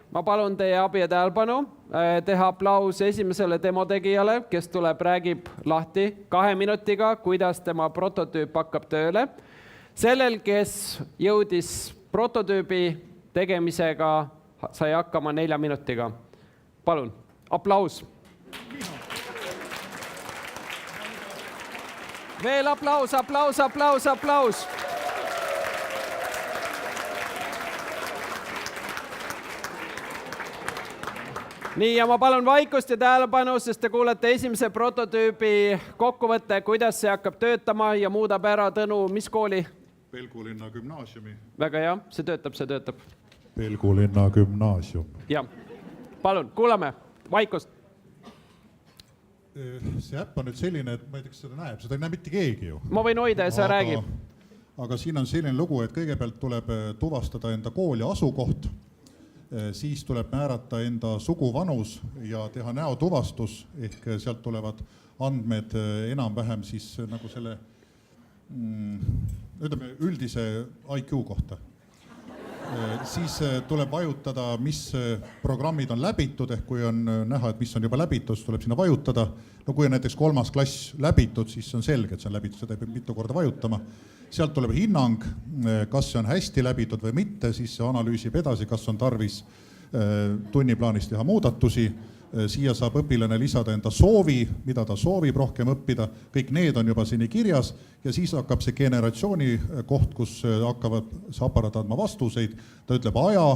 Ma palun teie abi ja tähelepanu, teha aplaus esimesele demotegijale, kes tuleb, räägib lahti 2 minutiga, kuidas tema prototüüp hakkab tööle. Sellel, kes jõudis prototüübi tegemisega, sai hakkama 4 minutiga. Palun, aplaus. Veel aplaus, aplaus, aplaus, aplaus. Nii, ja ma palun vaikust ja tähelepanu, sest te kuulete esimese prototüübi kokkuvõtte, kuidas see hakkab töötama ja muudab ära Tõnu, mis kooli? Pelgu linna gümnaasiumi. Väga hea, see töötab. Pelgu linna gümnaasium. Ja, palun, kuulame, vaikust. See äpp on nüüd selline, et ma ei tea, kas seda näeb, seda ei näe mitte keegi ju. Ma võin hoida ja sa räägib. Aga siin on selline lugu, et kõigepealt tuleb tuvastada enda kooli asukoht, siis tuleb määrata enda suguvanus ja teha näotuvastus, ehk sealt tulevad andmed enam-vähem siis nagu selle ütleme, üldise IQ kohta. Siis tuleb vajutada, mis programmid on läbitud, ehk kui on näha, et mis on juba läbitud, siis tuleb sinna vajutada. No kui on näiteks 3. klass läbitud, siis on selge, et see on läbitud, seda ei pea mitu korda vajutama. Sealt tuleb hinnang, kas see on hästi läbitud või mitte, siis see analüüsib edasi, kas on tarvis tunniplaanis teha muudatusi. Siia saab õpilane lisada enda soovi, mida ta soovib rohkem õppida. Kõik need on juba sinni kirjas ja siis hakkab see generatsiooni koht, kus hakkavad see aparaat andma vastuseid. Ta ütleb aja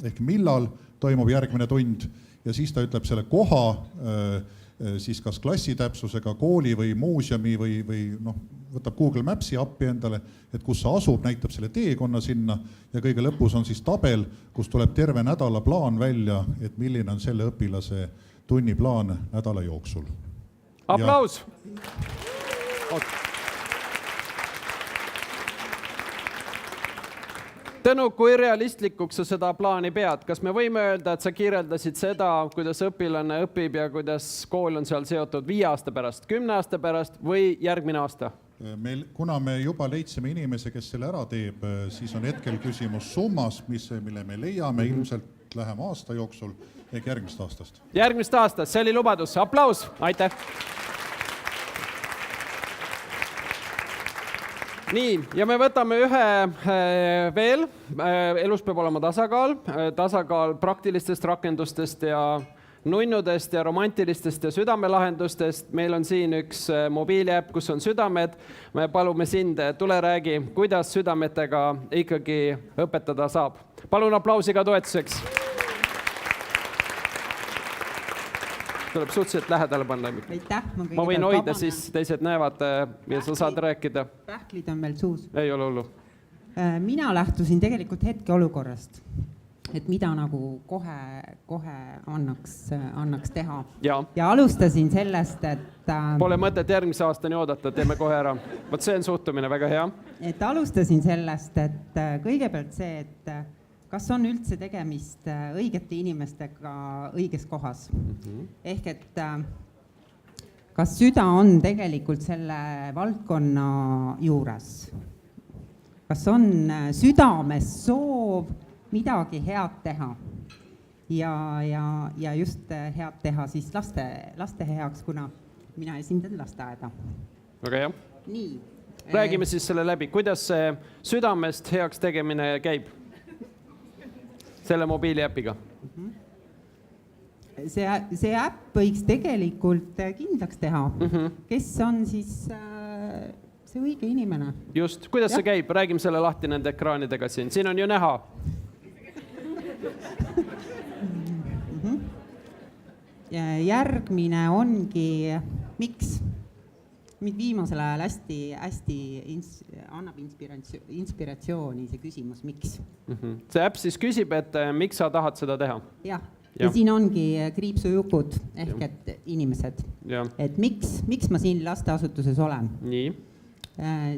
ehk millal toimub järgmine tund ja siis ta ütleb selle koha, siis kas klassi täpsusega kooli või muuseumi või noh, võtab Google Maps'i appi endale, et kus sa asub, näitab selle teekonna sinna ja kõige lõpus on siis tabel, kus tuleb terve nädala plaan välja, et milline on selle õpilase tunniplaan nädala jooksul. Aplaus! Tõnu, kui realistlikuks sa seda plaani pead? Kas me võime öelda, et sa kirjeldasid seda, kuidas õpilane õpib ja kuidas kool on seal seotud 5 aasta pärast, 10 aasta pärast või järgmine aasta? Kuna me juba leidsime inimese, kes selle ära teeb, siis on hetkel küsimus summas, mille me leiame ilmselt lähema aasta jooksul ehk järgmist aastast. Järgmist aastast, see oli lubadus. Aplaus, aitäh! Nii, ja me võtame ühe veel. Elus peab olema tasakaal praktilistest rakendustest ja nunnudest ja romantilistest ja südamelahendustest. Meil on siin üks mobiiliäpp, kus on südamed. Me palume sind, tule räägi, kuidas südametega ikkagi õpetada saab. Palun aplausi ka toetuseks. Tuleb suhteliselt lähedale panna. Aitäh, ma võin hoida, siis teised näevad ja sa saad rääkida. Pähklid on meil suus. Ei ole hullu. Mina lähtusin tegelikult hetkeolukorrast, et mida nagu kohe annaks teha. Ja alustasin sellest, et... Pole mõtet järgmise aastani oodata, teeme kohe ära. Võt see on suhtumine, väga hea. Et alustasin sellest, et kõigepealt see, et kas on üldse tegemist õigete inimestega õiges kohas. Ehk et kas süda on tegelikult selle valdkonna juures? Kas on südames soov midagi head teha? Ja just head teha siis laste heaks, kuna mina esindan lasteaeda. Väga hea. Nii. Räägime siis selle läbi. Kuidas see südamest heaks tegemine käib? Selle mobiiliäpiga. See äpp võiks tegelikult kindlaks teha, kes on siis see õige inimene. Just, kuidas see käib? Räägime selle lahti nende ekraanidega siin. Siin on ju näha. Järgmine ongi, miks? Viimasel ajal hästi annab inspiratsiooni see küsimus, miks. See äpp siis küsib, et miks sa tahad seda teha? Ja siin ongi kriipsujukud ehk et inimesed. Et miks ma siin lasteasutuses olen? Nii.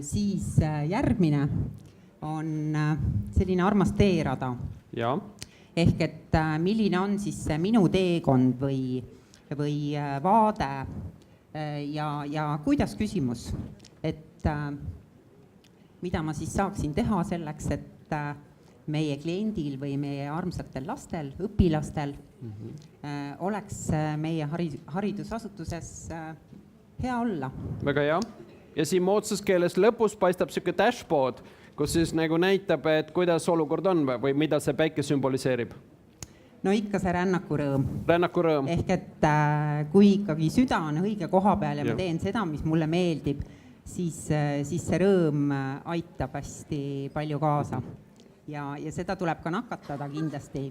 Siis järgmine on selline armasteerada. Ja. Ehk et milline on siis minu teekond või vaade ja kuidas küsimus, et mida ma siis saaksin teha selleks, et meie kliendil või meie armsatel lastel, õpilastel oleks meie haridusasutuses hea olla. Väga hea. Ja siin moodsas keeles lõpus paistab selline dashboard, kus siis nagu näitab, et kuidas olukord on või mida see päike sümboliseerib. No ikka see rännakurõõm. Rännakurõõm. Ehk et kui ikkagi süda on õige koha peal ja ma teen seda, mis mulle meeldib, siis see rõõm aitab hästi palju kaasa. Ja seda tuleb ka nakatada kindlasti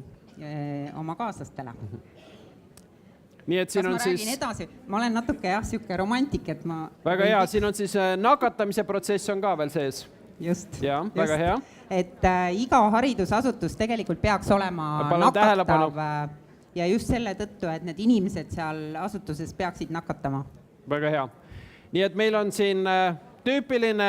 oma kaaslastele. Nii et siin on siis... edasi? Ma olen natuke siuke romantik, et ma... Väga hea, siin on siis nakatamise protsess on ka veel sees. Just. Ja, väga hea. Et iga haridusasutus tegelikult peaks olema nakatav ja just selle tõttu, et need inimesed seal asutuses peaksid nakatama. Väga hea. Nii et meil on siin tüüpiline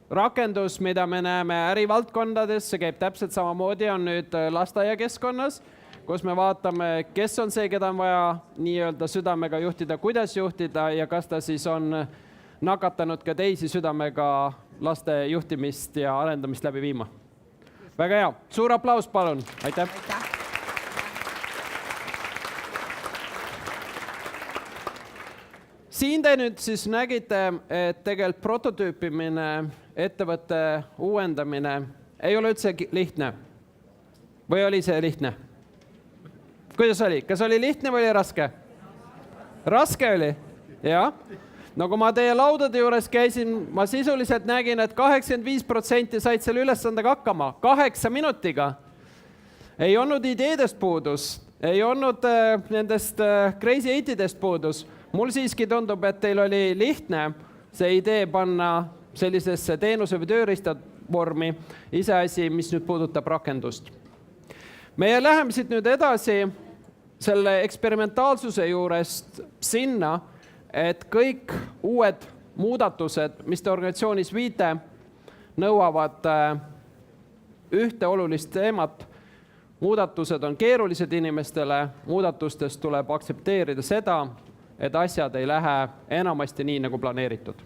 rakendus, mida me näeme ärivaldkondades, see käib täpselt samamoodi, on nüüd lasteaiakeskkonnas, kus me vaatame, kes on see, keda on vaja nii-öelda südamega juhtida, kuidas juhtida ja kas ta siis on nakatanud ka teisi südamega laste juhtimist ja arendamist läbi viima. Väga hea. Suur aplaus, palun. Aitäh. Siin te nüüd siis nägite, et tegelikult prototüüpimine, ettevõtte uuendamine ei ole üldse lihtne. Või oli see lihtne? Kuidas oli? Kas oli lihtne või oli raske? Raske oli? Jah. No kui ma teie laudade juures käisin, ma sisuliselt nägin, et 85% said selle ülesandega hakkama 8 minutiga. Ei olnud ideedest puudus, ei olnud nendest crazy 8-idest puudus. Mul siiski tundub, et teil oli lihtne see idee panna sellisesse teenuse või tööriistavormi, iseasi, mis nüüd puudutab rakendust. Meie läheme siit nüüd edasi selle eksperimentaalsuse juurest sinna, et kõik uued muudatused, mis te organisatsioonis viite, nõuavad ühte olulist teemat. Muudatused on keerulised inimestele, muudatustest tuleb aktsepteerida seda, et asjad ei lähe enamasti nii, nagu planeeritud.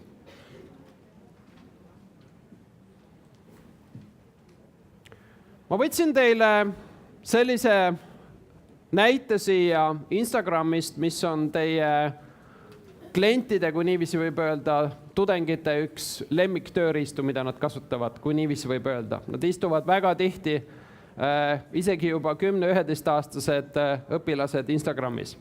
Ma võtsin teile sellise näite siia Instagramist, mis on teie klientide, kui niiviisi võib öelda, tudengite üks lemmiktööriistu, mida nad kasutavad, kui niiviisi võib öelda. Nad istuvad väga tihti isegi juba 10-11-aastased õpilased Instagramis.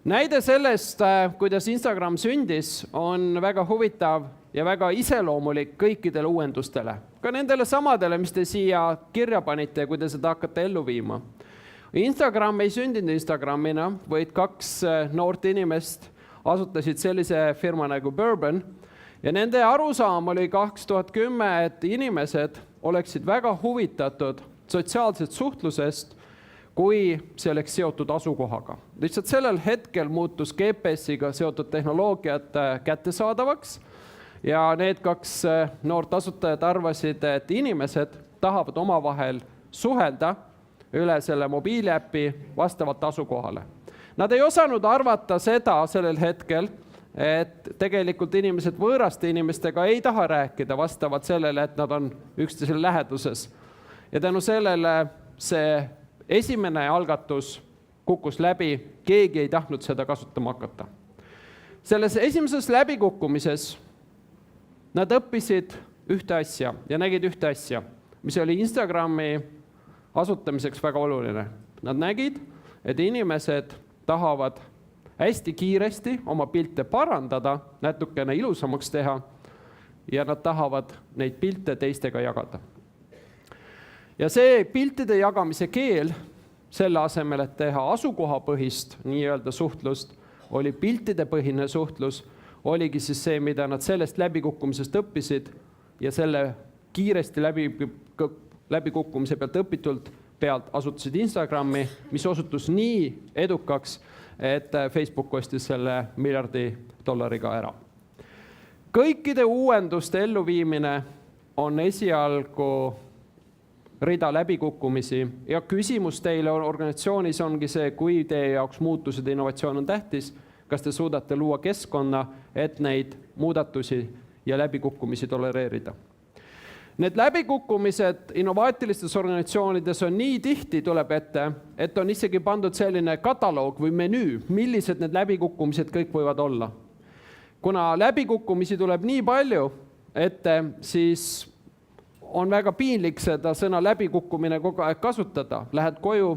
Näide sellest, kuidas Instagram sündis, on väga huvitav ja väga iseloomulik kõikidele uuendustele. Ka nendele samadele, mis te siia kirja panite, kui te seda hakkate ellu viima. Instagram ei sündinud Instagramina, vaid 2 noort inimest asutasid sellise firma nagu Bourbon ja nende arusaam oli 2010, et inimesed oleksid väga huvitatud sotsiaalsest suhtlusest, kui see oleks seotud asukohaga. Lihtsalt sellel hetkel muutus GPS-iga seotud tehnoloogiad kättesaadavaks ja need 2 noort asutajad arvasid, et inimesed tahavad omavahel suhelda üle selle mobiiliäpi vastavalt asukohale. Nad ei osanud arvata seda sellel hetkel, et tegelikult inimesed võõraste inimestega ei taha rääkida vastavalt sellele, et nad on üksteisel läheduses. Ja tänu sellele see esimene algatus kukkus läbi, keegi ei tahtnud seda kasutama hakata. Selles esimeses läbikukkumises nad õppisid ühte asja ja nägid ühte asja, mis oli Instagrami asutamiseks väga oluline. Nad nägid, et inimesed tahavad hästi kiiresti oma pilte parandada, natukene ilusamaks teha ja nad tahavad neid pilte teistega jagada. Ja see piltide jagamise keel, selle asemel, et teha asukohapõhist nii-öelda suhtlust, oli piltidepõhine suhtlus, oligi siis see, mida nad sellest läbikukkumisest õppisid ja selle kiiresti läbikukkumise pealt õpitult pealt asutasid Instagrami, mis osutus nii edukaks, et Facebook ostis selle $1 miljardi ära. Kõikide uuenduste elluviimine on esialgu rida läbikukkumisi ja küsimus teile organisatsioonis ongi see, kui teie jaoks muutused ja innovatsioon on tähtis, kas te suudate luua keskkonna, et neid muudatusi ja läbikukkumisi tolereerida. Need läbikukkumised innovaatilistes organisatsioonides on nii tihti tuleb ette, et on isegi pandud selline kataloog või menüü, millised need läbikukkumised kõik võivad olla. Kuna läbikukkumisi tuleb nii palju ette, siis on väga piinlik seda sõna läbikukkumine kogu aeg kasutada. Lähed koju,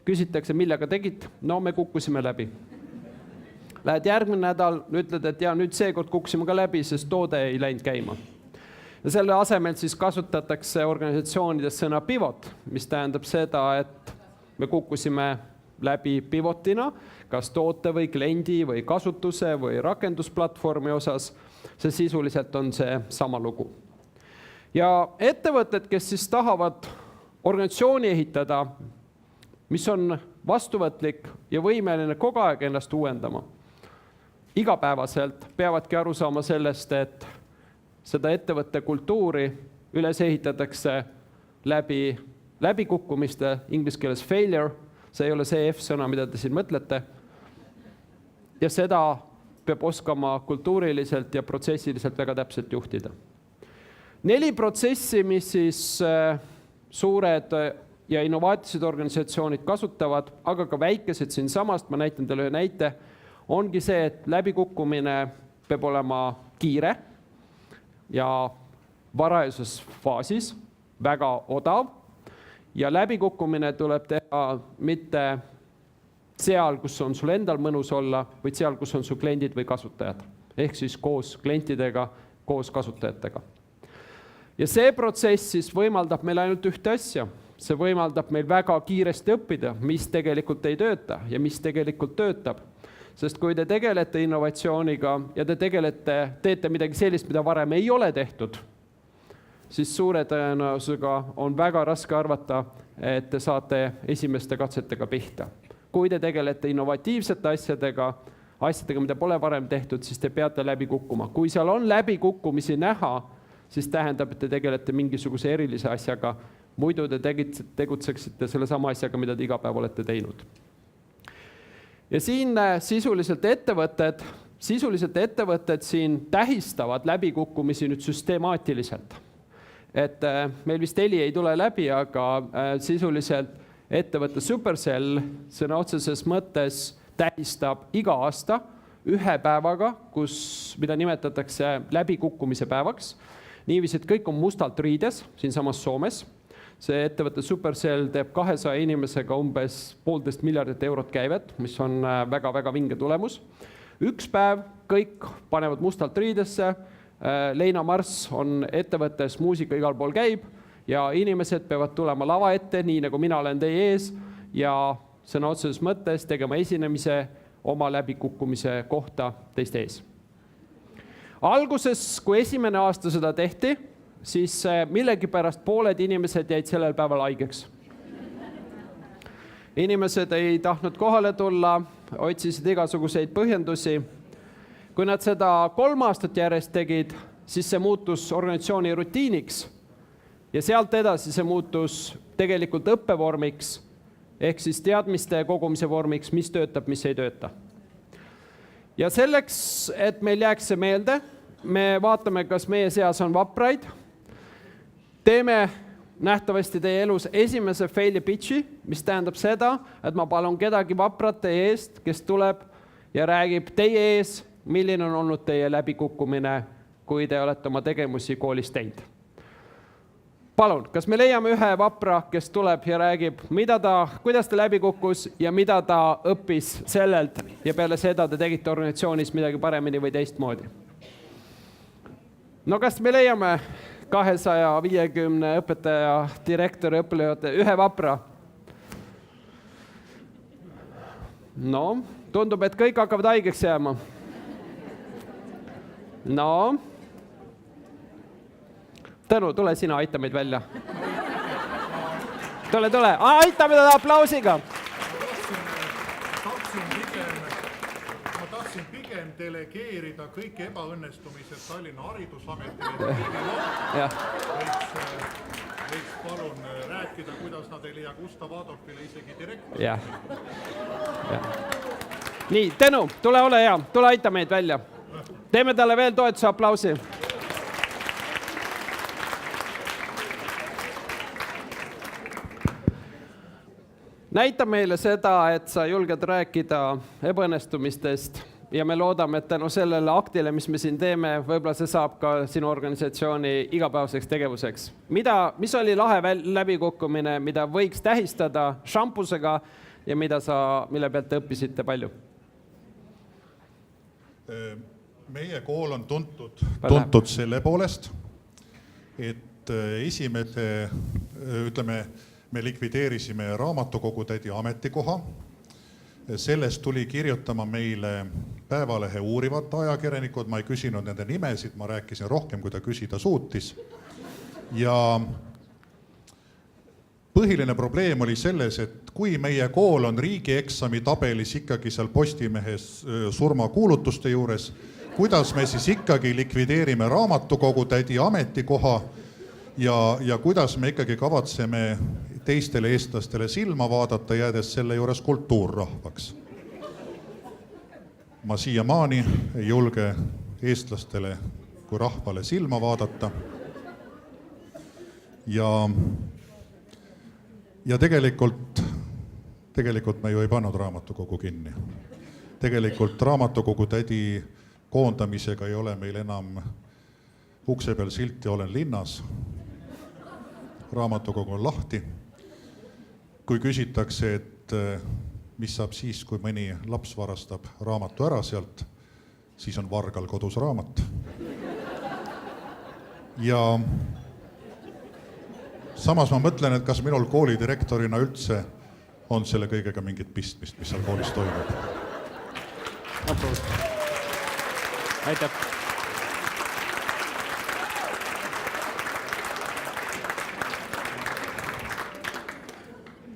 küsitakse, millega tegid? No me kukkusime läbi. Lähed järgmine nädal, ütled, et ja nüüd seekord kukkusime ka läbi, sest toode ei läinud käima. Ja selle asemel siis kasutatakse organisatsioonides sõna pivot, mis tähendab seda, et me kukkusime läbi pivotina, kas toote või kliendi või kasutuse või rakendusplatvormi osas. See sisuliselt on see sama lugu. Ja ettevõtted, kes siis tahavad organisatsiooni ehitada, mis on vastuvõtlik ja võimeline kogu aeg ennast uuendama, igapäevaselt peavadki aru saama sellest, et seda ettevõtte kultuuri üles ehitatakse läbikukkumiste, inglise keeles failure, see ei ole see F-sõna, mida te siin mõtlete, ja seda peab oskama kultuuriliselt ja protsessiliselt väga täpselt juhtida. 4 protsessi, mis siis suured ja innovaatilised organisatsioonid kasutavad, aga ka väikesed siin samast, ma näitan teile ühe näite, ongi see, et läbikukkumine peab olema kiire ja varajases faasis, väga odav ja läbikukkumine tuleb teha mitte seal, kus on sul endal mõnus olla, vaid seal, kus on su kliendid või kasutajad, ehk siis koos klientidega, koos kasutajatega. Ja see protsess siis võimaldab meil ainult ühte asja. See võimaldab meil väga kiiresti õppida, mis tegelikult ei tööta ja mis tegelikult töötab. Sest kui te tegelete innovatsiooniga ja te teete midagi sellist, mida varem ei ole tehtud, siis suure tõenäosusega on väga raske arvata, et te saate esimeste katsetega pihta. Kui te tegelete innovatiivsete asjadega, mida pole varem tehtud, siis te peate läbi kukkuma. Kui seal on läbikukkumisi näha, siis tähendab, et te tegelete mingisuguse erilise asjaga, muidu te tegutseksite selle sama asjaga, mida te iga päev olete teinud. Ja siin sisuliselt ettevõtted siin tähistavad läbikukkumisi nüüd süstemaatiliselt. Et meil vist heli ei tule läbi, aga sisuliselt ettevõtte Supercell sõna otseses mõttes tähistab iga aasta ühe päevaga, mida nimetatakse läbikukkumise päevaks. Niiviisi, et kõik on mustalt riides, siin samas Soomes. see ettevõte Supercell teeb 200 inimesega umbes 1,5 miljardit eurot käivet, mis on väga-väga vinge tulemus. Üks päev kõik panevad mustalt riidesse, leinamarss on ettevõttes, muusika igal pool käib ja inimesed peavad tulema lava ette, nii nagu mina olen teie ees ja sõna otseses mõttes tegema esinemise oma läbikukkumise kohta teiste ees. Alguses, kui esimene aasta seda tehti, siis millegipärast pooled inimesed jäid sellel päeval haigeks. Inimesed ei tahtnud kohale tulla, otsisid igasuguseid põhjendusi. Kui nad seda 3 aastat järjest tegid, siis see muutus organisatsiooni rutiiniks ja sealt edasi see muutus tegelikult õppevormiks ehk siis teadmiste kogumise vormiks, mis töötab, mis ei tööta. Ja selleks, et meil jääks see meelde, me vaatame, kas meie seas on vapraid. Teeme nähtavasti teie elus esimese faili pitchi, mis tähendab seda, et ma palun kedagi vaprat teie eest, kes tuleb ja räägib teie ees, milline on olnud teie läbikukkumine, kui te olete oma tegemusi koolis teinud. Palun, kas me leiame ühe vapra, kes tuleb ja räägib, kuidas ta läbi kukkus ja mida ta õppis sellelt ja peale seda te tegite organisatsioonis midagi paremini või teistmoodi? No kas me leiame 250 õpetaja, direktori, õppelejuhataja, ühe vapra? No, tundub, et kõik hakkavad haigeks jääma. No, Tõnu, tule sina, aita meid välja. Tule. Aitame teda aplausiga. Ma tahtsin pigem delegeerida kõik ebaõnnestumised Tallinna Haridusametile. Võiks palun rääkida, kuidas nad ei leia Gustav Adolfile isegi direktori. Ja. Nii, Tõnu, tule ole hea, tule aita meid välja. Teeme talle veel toetuse aplausi. Näita meile seda, et sa julged rääkida ebaõnnestumistest ja me loodame, et tänu sellele aktile, mis me siin teeme, võib-olla see saab ka sinu organisatsiooni igapäevaseks tegevuseks. Mis oli lahe läbikukkumine, mida võiks tähistada šampusega ja mille pealt te õppisite palju? Meie kool on tuntud selle poolest, et me likvideerisime raamatukogutädi ametikoha. Sellest tuli kirjutama meile Päevalehe uurivad ajakirjanikud, ma ei küsinud nende nimesid, ma rääkisin rohkem, kui ta küsida suutis. Ja põhiline probleem oli selles, et kui meie kool on riigieksami tabelis ikkagi seal Postimehes surmakuulutuste juures, kuidas me siis ikkagi likvideerime raamatukogutädi ametikoha ja kuidas me ikkagi kavatseme teistele eestlastele silma vaadata, jäädes selle juures kultuurrahvaks. Ma siiamaani ei julge eestlastele kui rahvale silma vaadata. Ja tegelikult me ju ei pannud raamatukogu kinni. Tegelikult raamatukogu tädi koondamisega ei ole meil enam ukse peal silti olen linnas. Raamatukogu on lahti. Kui küsitakse, et mis saab siis, kui mõni laps varastab raamatu ära sealt, siis on vargal kodus raamat. Ja samas ma mõtlen, et kas minul koolidirektorina üldse on selle kõigega mingit pistmist, mis seal koolis toimub. Aitäh.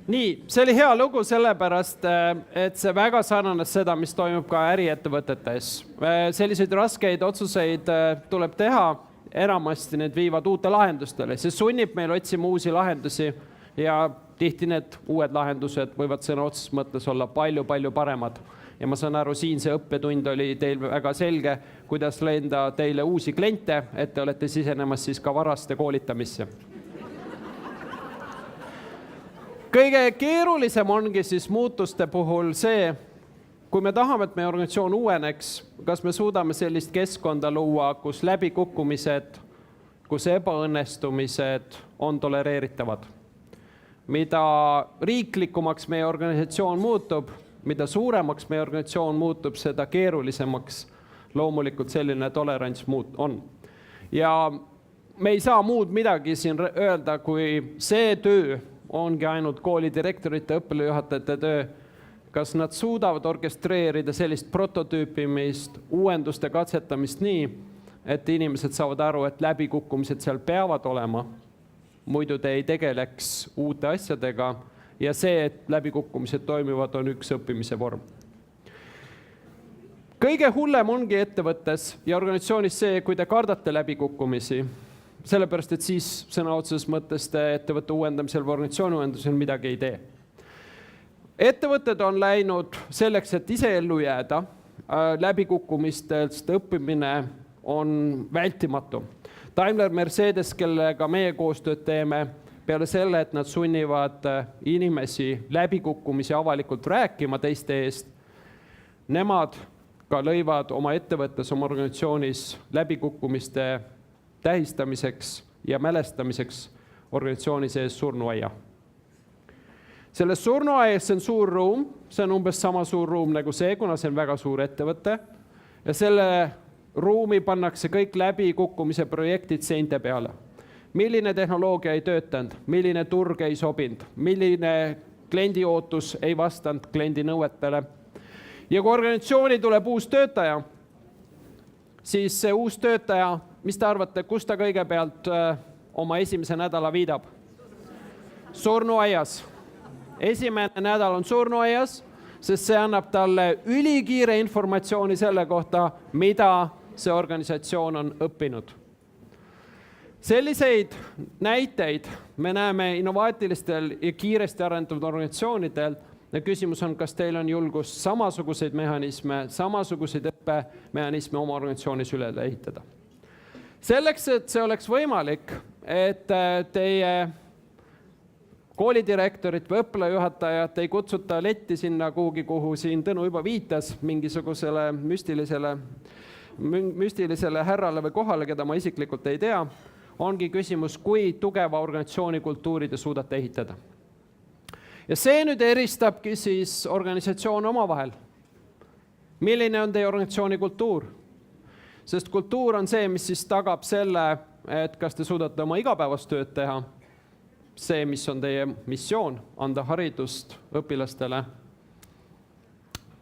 Nii, see oli hea lugu sellepärast, et see väga sarnanes seda, mis toimub ka äriettevõtetes. Selliseid raskeid otsuseid tuleb teha, enamasti need viivad uute lahendustele. See sunnib meil otsima uusi lahendusi ja tihti need uued lahendused võivad sõna otseses mõttes olla palju paremad. Ja ma saan aru, siin see õppetund oli teil väga selge, kuidas leida teile uusi kliente, et te olete sisenemas siis ka varaste koolitamisse. Kõige keerulisem ongi siis muutuste puhul see, kui me tahame, et meie organisatsioon uueneks, kas me suudame sellist keskkonda luua, kus läbikukkumised, kus ebaõnnestumised on tolereeritavad. mida riiklikumaks meie organisatsioon muutub, mida suuremaks meie organisatsioon muutub, seda keerulisemaks loomulikult selline tolerants on. Ja me ei saa muud midagi siin öelda, kui see töö ongi ainult koolidirektorite, õppealajuhatajate töö, kas nad suudavad orkestreerida sellist prototüüpimist, uuenduste katsetamist nii, et inimesed saavad aru, et läbikukkumised seal peavad olema, muidu te ei tegeleks uute asjadega ja see, et läbikukkumised toimivad, on üks õppimise vorm. Kõige hullem ongi ettevõttes ja organisatsioonis see, kui te kardate läbikukkumisi, sellepärast, et siis sõna otseses mõttes te ettevõtte uuendamisel või organisatsiooni uuendamisel midagi ei tee. Ettevõtted on läinud selleks, et ise ellu jääda, läbikukkumistest õppimine on vältimatu. Daimler Mercedes, kellega meie koostööd teeme, peale selle, et nad sunnivad inimesi läbikukkumisi avalikult rääkima teiste eest, nemad ka lõivad oma ettevõttes, oma organisatsioonis läbikukkumiste tähistamiseks ja mälestamiseks organisatsiooni sees surnuaia. Selles surnuaias see on suur ruum, see on umbes sama suur ruum nagu see, kuna see on väga suur ettevõte ja selle ruumi pannakse kõik läbikukkumise projektid seinte peale. Milline tehnoloogia ei töötanud, milline turg ei sobinud, milline kliendi ootus ei vastanud kliendi nõuetele. Ja kui organisatsiooni tuleb uus töötaja, siis see uus töötaja, mis te arvate, kus ta kõigepealt oma esimese nädala viidab? Surnuaias. Esimene nädal on surnuaias, sest see annab talle ülikiire informatsiooni selle kohta, mida see organisatsioon on õppinud. Selliseid näiteid me näeme innovaatilistel ja kiiresti arendatud organisatsioonidel. Ja küsimus on, kas teil on julgust samasuguseid mehhanisme, samasuguseid õppemehhanisme oma organisatsioonis üle ehitada. Selleks, et see oleks võimalik, et teie koolidirektorit või õppealajuhatajat ei kutsuta letti sinna kuhugi, kuhu siin Tõnu juba viitas, mingisugusele müstilisele härrale või kohale, keda ma isiklikult ei tea, ongi küsimus, kui tugeva organisatsiooni kultuuri te suudate ehitada. Ja see nüüd eristabki siis organisatsioon omavahel. Milline on teie organisatsiooni kultuur? Sest kultuur on see, mis siis tagab selle, et kas te suudate oma igapäevast tööd teha, see, mis on teie missioon, anda haridust õpilastele.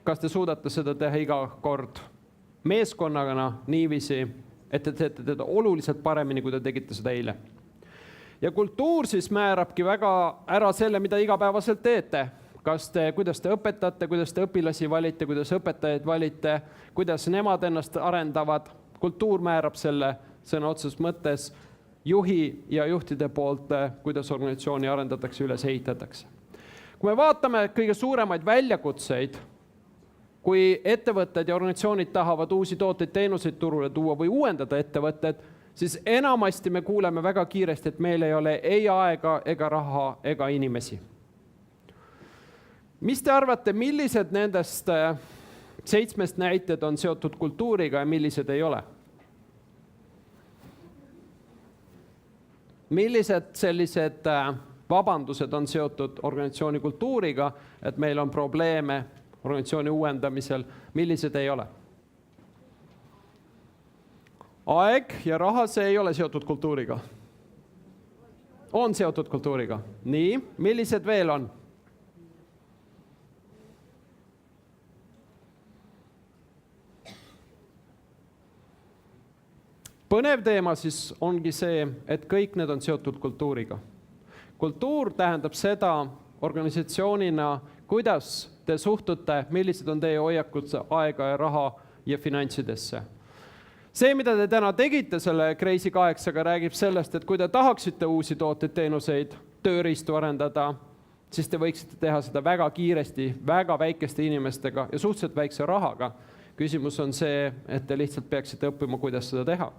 Kas te suudate seda teha iga kord meeskonnagana niiviisi, et te teete teda oluliselt paremini, kui te tegite seda eile. Ja kultuur siis määrabki väga ära selle, mida igapäevaselt teete. Kuidas te õpetate, kuidas te õpilasi valite, kuidas õpetajaid valite, kuidas nemad ennast arendavad. Kultuur määrab selle sõna otseses mõttes juhi ja juhtide poolt, kuidas organisatsiooni arendatakse, üles ehitatakse. Kui me vaatame kõige suuremaid väljakutseid, kui ettevõtted ja organisatsioonid tahavad uusi tooteid, teenuseid turule tuua või uuendada ettevõtted, siis enamasti me kuuleme väga kiiresti, et meil ei ole ei aega ega raha ega inimesi. Mis te arvate, millised nendest 7 näited on seotud kultuuriga ja millised ei ole? Millised sellised vabandused on seotud organisatsiooni kultuuriga, et meil on probleeme organisatsiooni uuendamisel, millised ei ole? Aeg ja raha, see ei ole seotud kultuuriga. On seotud kultuuriga. Nii, millised veel on? Põnev teema siis ongi see, et kõik need on seotud kultuuriga. Kultuur tähendab seda organisatsioonina, kuidas te suhtute, millised on teie hoiakud aega ja raha ja finantsidesse. See, mida te täna tegite selle Kreisi 8-ga, räägib sellest, et kui te tahaksite uusi tooteid, teenuseid, tööriistu arendada, siis te võiksite teha seda väga kiiresti, väga väikeste inimestega ja suhteliselt väikse rahaga. Küsimus on see, et te lihtsalt peaksite õppima, kuidas seda teha.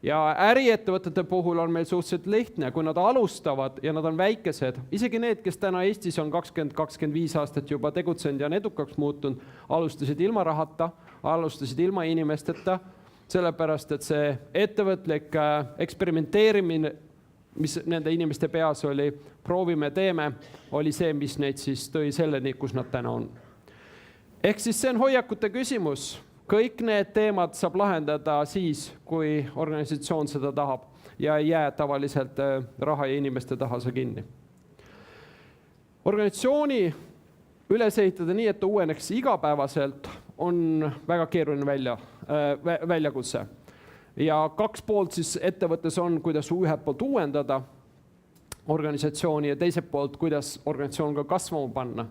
Ja äriettevõtete puhul on meil suhteliselt lihtne, kui nad alustavad ja nad on väikesed, isegi need, kes täna Eestis on 20-25 aastat juba tegutsenud ja on edukaks muutunud, alustasid ilma rahata, alustasid ilma inimesteta, sellepärast, et see ettevõtlik eksperimenteerimine mis nende inimeste peas oli, proovime, teeme, oli see, mis neid siis tõi selleni, kus nad täna on. Ehk siis see on hoiakute küsimus. Kõik need teemad saab lahendada siis, kui organisatsioon seda tahab ja ei jää tavaliselt raha ja inimeste taha see kinni. Organisatsiooni üles ehitada nii, et ta uueneks igapäevaselt, on väga keeruline väljakutse. Ja 2 poolt siis ettevõttes on, kuidas ühelt poolt uuendada organisatsiooni ja teiselt poolt, kuidas organisatsioon ka kasvama panna.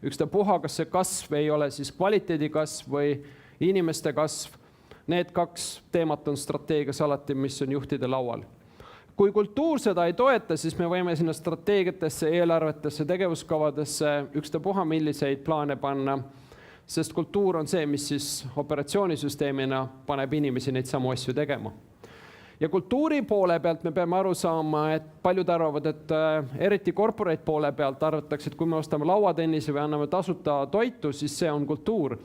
Ükstapuha, kas see kasv ei ole siis kvaliteedi kasv või inimeste kasv. Need 2 teemat on strateegias alati, mis on juhtide laual. Kui kultuur seda ei toeta, siis me võime sinna strateegiatesse, eelarvetesse, tegevuskavadesse ükstapuha milliseid plaane panna, sest kultuur on see, mis siis operatsioonisüsteemina paneb inimesi neid samu asju tegema. Ja kultuuri poole pealt me peame aru saama, et paljud arvavad, et eriti corporate poole pealt arvatakse, et kui me ostame lauatennise või anname tasuta toitu, siis see on kultuur.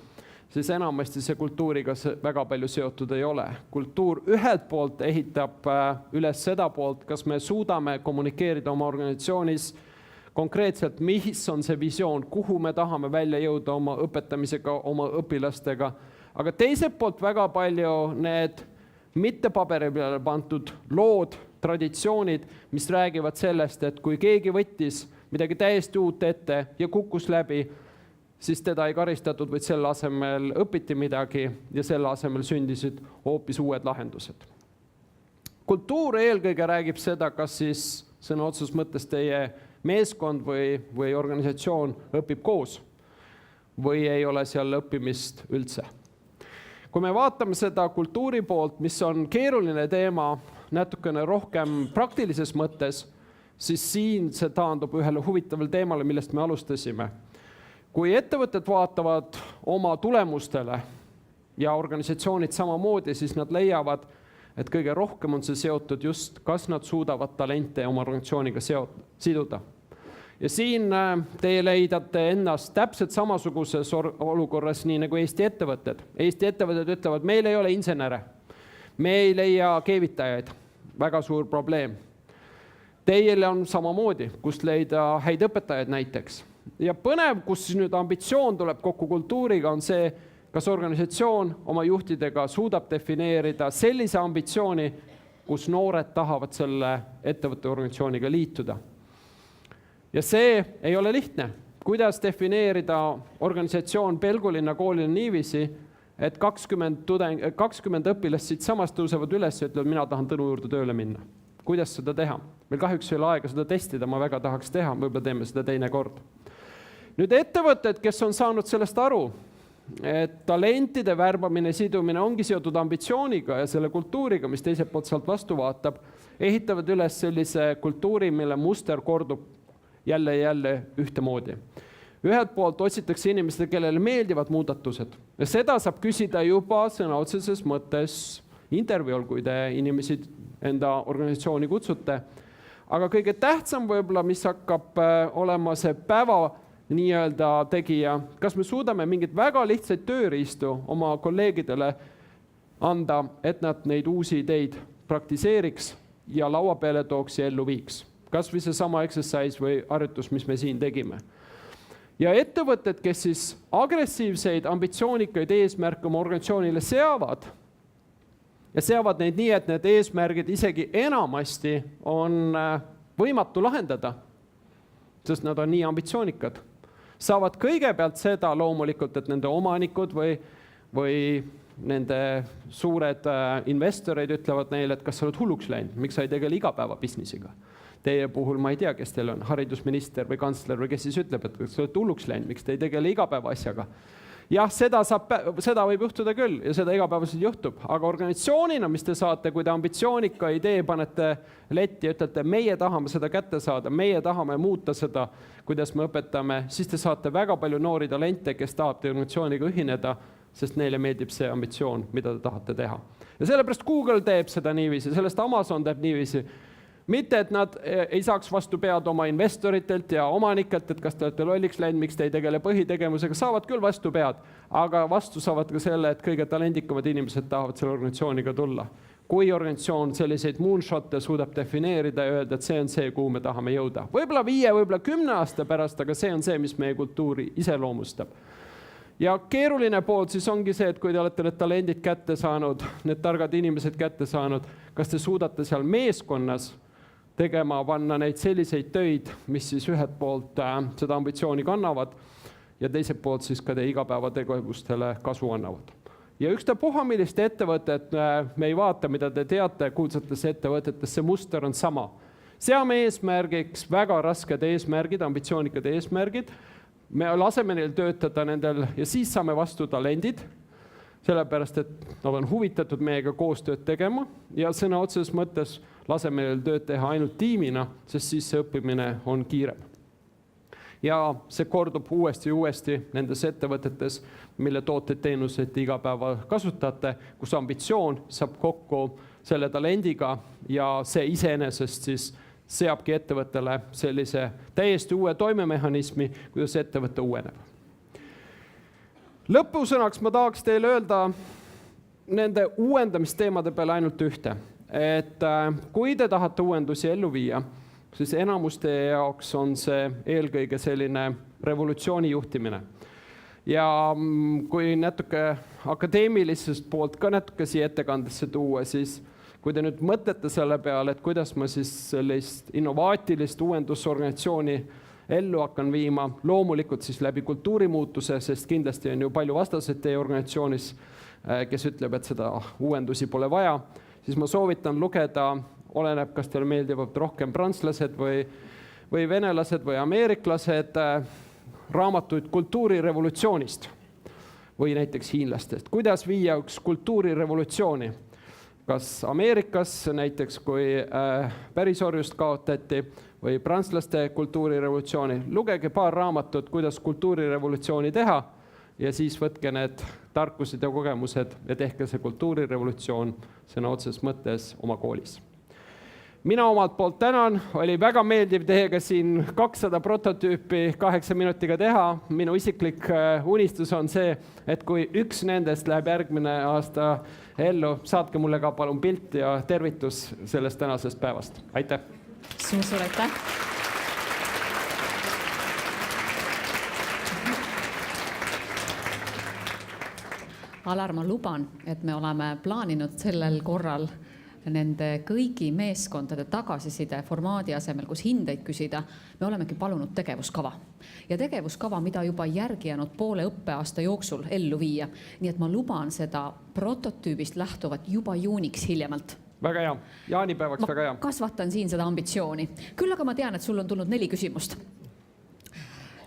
Siis enamasti see kultuuriga väga palju seotud ei ole. Kultuur ühelt poolt ehitab üles seda poolt, kas me suudame kommunikeerida oma organisatsioonis konkreetselt, mis on see visioon, kuhu me tahame välja jõuda oma õpetamisega, oma õpilastega. Aga teiselt poolt väga palju need mitte paberi peale pandud lood, traditsioonid, mis räägivad sellest, et kui keegi võttis midagi täiesti uut ette ja kukkus läbi, siis teda ei karistatud, vaid selle asemel õpiti midagi ja selle asemel sündisid hoopis uued lahendused. Kultuur eelkõige räägib seda, kas siis sõna otseses mõttes teie meeskond või organisatsioon õpib koos või ei ole seal õppimist üldse. Kui me vaatame seda kultuuri poolt, mis on keeruline teema natukene rohkem praktilises mõttes, siis siin see taandub ühele huvitavale teemale, millest me alustasime. Kui ettevõtted vaatavad oma tulemustele ja organisatsioonid samamoodi, siis nad leiavad, et kõige rohkem on see seotud just, kas nad suudavad talente oma organisatsiooniga siduda. Ja siin teie leidate ennast täpselt samasuguses olukorras, nii nagu Eesti ettevõtted. Eesti ettevõtted ütlevad, meil ei ole insenere, me ei leia keevitajaid, väga suur probleem. Teil on samamoodi, kust leida häid õpetajaid näiteks. Ja põnev, kus nüüd ambitsioon tuleb kokku kultuuriga, on see, kas organisatsioon oma juhtidega suudab defineerida sellise ambitsiooni, kus noored tahavad selle ettevõtte organisatsiooniga liituda. Ja see ei ole lihtne. Kuidas defineerida organisatsioon Pelgulinna koolile niiviisi, et 20 õpilast siit samast tõusevad üles ja ütlevad, mina tahan Tõnu juurde tööle minna. Kuidas seda teha? Meil kahjuks ei ole aega seda testida, ma väga tahaks teha, võib-olla teeme seda teine kord. Nüüd ettevõtted, kes on saanud sellest aru, et talentide värbamine, sidumine ongi seotud ambitsiooniga ja selle kultuuriga, mis teiselt poolt sealt vastu vaatab, ehitavad üles sellise kultuuri, mille muster kordub jälle ühtemoodi. Ühelt poolt otsitakse inimesed, kellele meeldivad muudatused ja seda saab küsida juba sõna otseses mõttes intervjuul, kui te inimesi enda organisatsiooni kutsute. Aga kõige tähtsam võib-olla, mis hakkab olema see päeva nii-öelda tegija, kas me suudame mingit väga lihtsaid tööriistu oma kolleegidele anda, et nad neid uusi ideid praktiseeriks ja laua peale tooks ja ellu viiks. Kas või see sama exercise või harjutus, mis me siin tegime. Ja ettevõtted, kes siis agressiivseid, ambitsioonikaid eesmärke oma organisatsioonile seavad ja seavad neid nii, et need eesmärgid isegi enamasti on võimatu lahendada, sest nad on nii ambitsioonikad. Saavad kõigepealt seda loomulikult, et nende omanikud või nende suured investoreid ütlevad neile, et kas sa oled hulluks läinud, miks sa ei tegele igapäeva businessiga. Teie puhul ma ei tea, kes teil on, haridusminister või kantsler või kes siis ütleb, et kas sa oled hulluks läinud, miks te ei tegele igapäeva asjaga. Jah, seda võib juhtuda küll ja seda igapäevaselt juhtub, aga organisatsioonina, mis te saate, kui te ambitsioonika idee panete letti ja ütlete, meie tahame seda kätte saada, meie tahame muuta seda, kuidas me õpetame, siis te saate väga palju noori talente, kes tahab organisatsiooniga ühineda, sest neile meeldib see ambitsioon, mida te tahate teha. Ja sellepärast Google teeb seda niiviisi, sellest Amazon teeb niiviisi. Mitte, et nad ei saaks vastu pead oma investoritelt ja omanikelt, et kas te olete lolliks läinud, miks te ei tegele põhitegevusega, saavad küll vastu pead, aga vastu saavad ka selle, et kõige talendikamad inimesed tahavad selle organisatsiooniga tulla. kui organisatsioon selliseid moonshot'e suudab defineerida ja öelda, et see on see, kuhu me tahame jõuda. Võib-olla 5, võib-olla 10 aasta pärast, aga see on see, mis meie kultuuri iseloomustab. Ja keeruline pool siis ongi see, et kui te olete need talendid kätte saanud, need targad inimesed kätte saanud, kas te suudate seal meeskonnas tegema, panna neid selliseid töid, mis siis ühelt poolt seda ambitsiooni kannavad ja teiselt poolt siis ka teie igapäevategevustele kasu annavad. Ja ükstapuha, millist ettevõtet me ei vaata, mida te teate kuulsates ettevõtetes, see muster on sama. Seame eesmärgiks väga rasked eesmärgid, ambitsioonikad eesmärgid, me laseme neil töötada nendel ja siis saame vastu talendid, sellepärast, et nad on huvitatud meiega koostööd tegema ja sõna otseses mõttes laseme neil tööd teha ainult tiimina, sest siis see õppimine on kiirem. Ja see kordub uuesti nendes ettevõtetes, mille tooteid teenuseid iga päeva kasutate, kus ambitsioon saab kokku selle talendiga ja see iseenesest siis seabki ettevõttele sellise täiesti uue toimemehhanismi, kuidas ettevõte uueneb. Lõpusõnaks ma tahaks teile öelda nende uuendamisteemade peale ainult ühte, et kui te tahate uuendusi ellu viia, siis enamuste jaoks on see eelkõige selline revolutsiooni juhtimine. Ja kui natuke akadeemilisest poolt ka natuke siia ettekandesse tuua, siis kui te nüüd mõtlete selle peale, et kuidas ma siis sellist innovaatilist uuendusorganisatsiooni ellu hakkan viima, loomulikult siis läbi kultuurimuutuse, sest kindlasti on ju palju vastaseid teie organisatsioonis, kes ütleb, et seda uuendusi pole vaja, siis ma soovitan lugeda, oleneb, kas teile meeldivad rohkem prantslased või venelased või ameeriklased, raamatuid kultuurirevolutsioonist või näiteks hiinlastest. Kuidas viia üks kultuurirevolutsiooni? Kas Ameerikas näiteks, kui pärisorjust kaotati või prantslaste kultuurirevolutsiooni? Lugege paar raamatut, kuidas kultuurirevolutsiooni teha ja siis võtke need tarkused ja kogemused ja tehke see kultuurirevolutsioon sõna otseses mõttes oma koolis. Mina omalt poolt tänan, oli väga meeldiv teiega siin 200 prototüüpi 8 minutiga teha. Minu isiklik unistus on see, et kui üks nendest läheb järgmine aasta ellu, saatke mulle ka palun pilt ja tervitus sellest tänasest päevast. Aitäh! Suur aitäh! Alar, ma luban, et me oleme plaaninud sellel korral nende kõigi meeskondade tagasiside formaadi asemel, kus hindeid küsida, me olemegi palunud tegevuskava. Ja tegevuskava, mida juba järgi jäänud poole õppeaasta jooksul ellu viia. Nii et ma luban seda prototüübist lähtuvat juba juuniks hiljemalt. Väga hea. Jaanipäevaks väga hea. Ma kasvatan siin seda ambitsiooni. Küll aga ma tean, et sul on tulnud 4 küsimust.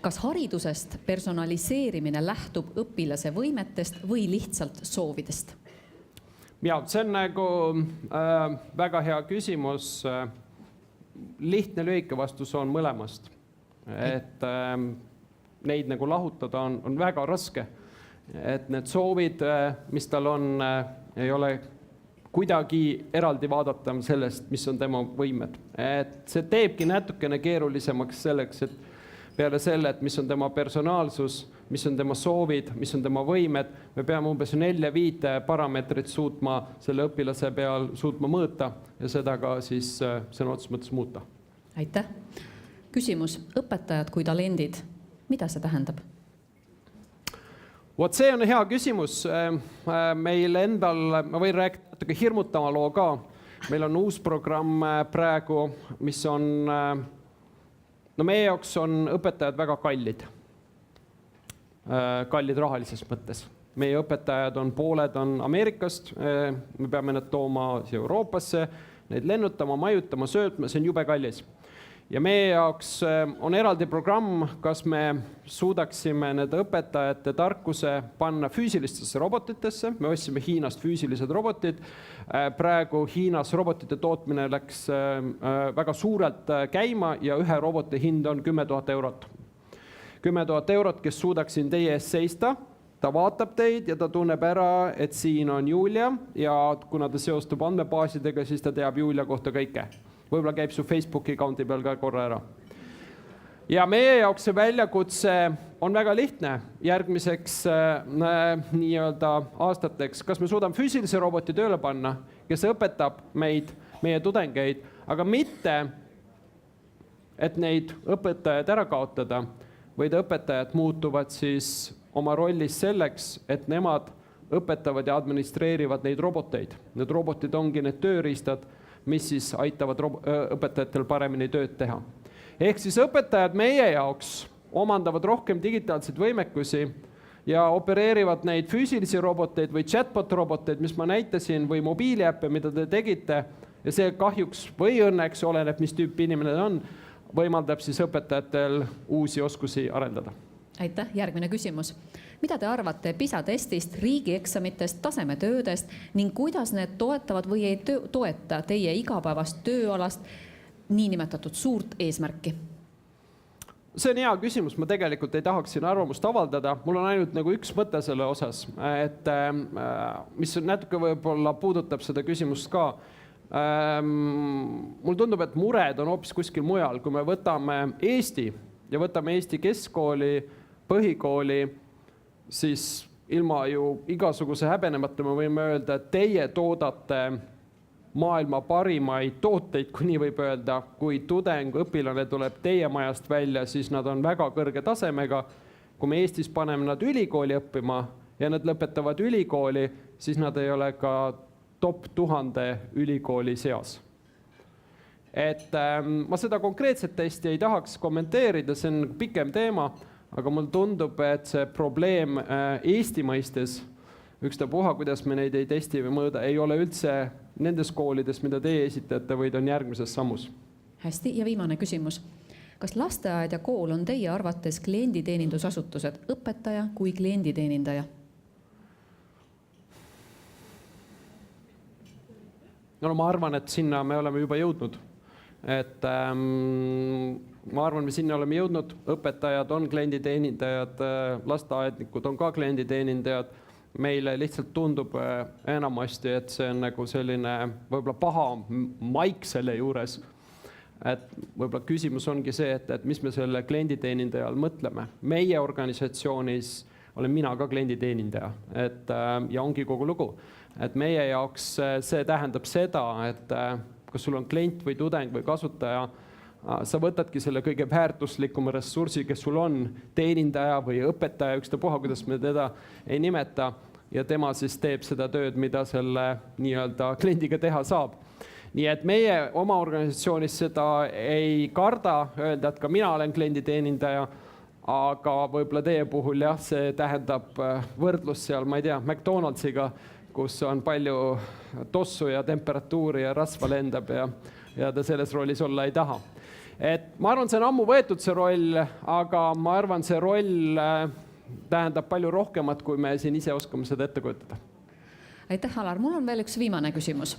Kas haridusest personaliseerimine lähtub õpilase võimetest või lihtsalt soovidest? Ja, see on nagu väga hea küsimus. Lihtne lühike vastus on mõlemast. Et neid nagu lahutada on väga raske. Et need soovid, mis tal on, ei ole kuidagi eraldi vaadata sellest, mis on tema võimed. Et see teebki natukene keerulisemaks selleks, et peale selle, et mis on tema personaalsus, mis on tema soovid, mis on tema võimed, me peame umbes 4-5 parameetrit suutma selle õpilase peal suutma mõõta ja seda ka siis sõna otseses mõttes muuta. Aitäh. Küsimus, õpetajad kui talendid, mida see tähendab? Vot see on hea küsimus. Meil endal, ma võin rääkida natuke hirmutama loo ka. Meil on uus programm praegu, mis on, meie jaoks on õpetajad väga kallid rahalises mõttes. Meie õpetajad pooled on Ameerikast, me peame nad tooma Euroopasse, neid lennutama, majutama, söötma, see on jube kallis. Ja meie jaoks on eraldi programm, kas me suudaksime need õpetajate tarkuse panna füüsilistesse robotitesse. Me ostsime Hiinast füüsilised robotid. Praegu Hiinas robotite tootmine läks väga suurelt käima ja ühe roboti hind on 10 000 eurot. 10 000 eurot, kes suudaks siin teie ees seista, ta vaatab teid ja ta tunneb ära, et siin on Julia ja kuna ta seostub andmebaasidega, siis ta teab Julia kohta kõike. Võib-olla käib su Facebooki accounti peal ka korra ära. Ja meie jaoks see väljakutse on väga lihtne järgmiseks nii-öelda aastateks. Kas me suudame füüsilise roboti tööle panna? kes õpetab meid, meie tudengeid, aga mitte, et neid õpetajaid ära kaotada, vaid õpetajad muutuvad siis oma rollis selleks, et nemad õpetavad ja administreerivad neid roboteid. Need robotid ongi need tööriistad, mis siis aitavad õpetajatel paremini tööd teha. Ehk siis õpetajad meie jaoks omandavad rohkem digitaalseid võimekusi ja opereerivad neid füüsilisi roboteid või chatbot-roboteid, mis ma näitasin, või mobiiliäppe, mida te tegite, ja see kahjuks või õnneks, oleneb, mis tüüpi inimene on, võimaldab siis õpetajatel uusi oskusi arendada. Aitäh, järgmine küsimus. Mida te arvate PISA testist, riigieksamitest, tasemetöödest ning kuidas need toetavad või ei toeta teie igapäevast tööalast niinimetatud suurt eesmärki? See on hea küsimus, ma tegelikult ei tahaks siin arvamust avaldada. Mul on ainult nagu üks mõte selle osas, et mis natuke võib-olla puudutab seda küsimust ka. Mul tundub, et mured on hoopis kuskil mujal, kui me võtame Eesti ja võtame Eesti keskkooli, põhikooli, siis ilma ju igasuguse häbenemata me võime öelda, et teie toodate maailma parimaid tooteid, kui nii võib öelda, kui tudeng, õpilane tuleb teie majast välja, siis nad on väga kõrge tasemega. Kui me Eestis paneme nad ülikooli õppima ja nad lõpetavad ülikooli, siis nad ei ole ka top 1000 ülikooli seas. Et ma seda konkreetset testi ei tahaks kommenteerida, see on pikem teema, aga mul tundub, et see probleem Eesti mõistes, ükstapuha, kuidas me neid ei testi või mõõda, ei ole üldse nendes koolides, mida teie esitate, vaid on järgmises sammus. Hästi, ja viimane küsimus. Kas lasteaed ja kool on teie arvates klienditeenindusasutused, õpetaja kui klienditeenindaja? No ma arvan, et sinna me oleme juba jõudnud. Et ma arvan, me sinna oleme jõudnud, õpetajad on klienditeenindajad, lasteaednikud on ka klienditeenindajad. Meile lihtsalt tundub enamasti, et see on nagu selline võib-olla paha maik selle juures. Et võib-olla küsimus ongi see, et mis me selle klienditeenindaja all mõtleme. Meie organisatsioonis olen mina ka klienditeenindaja ja ongi kogu lugu. Et meie jaoks see tähendab seda, et kas sul on klient või tudeng või kasutaja, sa võtadki selle kõige väärtuslikuma ressursi, kes sul on, teenindaja või õpetaja, ükstapuha, kuidas me teda ei nimeta, ja tema siis teeb seda tööd, mida selle nii-öelda kliendiga teha saab. Nii et meie oma organisatsioonis seda ei karda öelda, et ka mina olen klienditeenindaja, aga võib-olla teie puhul jah, see tähendab võrdlus seal, ma ei tea, McDonald'siga, kus on palju tossu ja temperatuuri ja rasva lendab ja ta selles rollis olla ei taha. Et ma arvan, see on ammu võetud see roll, aga ma arvan, see roll tähendab palju rohkemat, kui me siin ise oskame seda ette kujutada. Aitäh, Alar. Mul on veel üks viimane küsimus.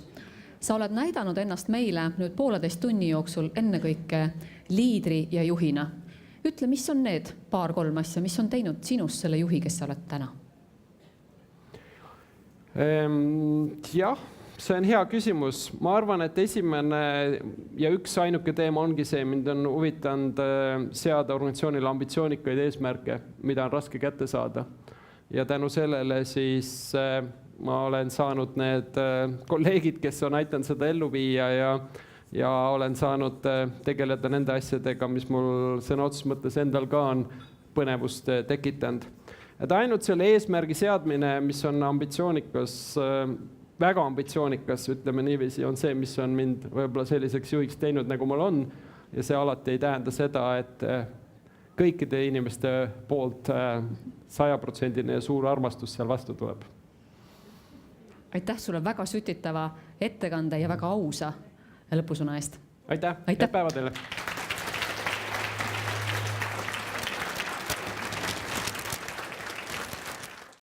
Sa oled näidanud ennast meile nüüd 1,5 tunni jooksul ennekõike liidri ja juhina. Ütle, mis on need 2-3 asja, mis on teinud sinust selle juhi, kes sa oled täna? Jah, see on hea küsimus. Ma arvan, et esimene ja üks ainuke teema ongi see, mind on huvitanud seada organisatsioonile ambitsioonikaid eesmärke, mida on raske kätte saada. Ja tänu sellele siis ma olen saanud need kolleegid, kes on aidanud seda ellu viia ja olen saanud tegeleda nende asjadega, mis mul sõna otseses mõttes endal ka on põnevust tekitanud. Et ainult selle eesmärgi seadmine, mis on ambitsioonikas, väga ambitsioonikas, ütleme niiviisi, on see, mis on mind võib-olla selliseks juhiks teinud, nagu mul on. Ja see alati ei tähenda seda, et kõikide inimeste poolt 100% ja suur armastus seal vastu tuleb. Aitäh sulle väga sütitava ettekande ja väga ausa lõpusõna eest. Aitäh, head päeva teile!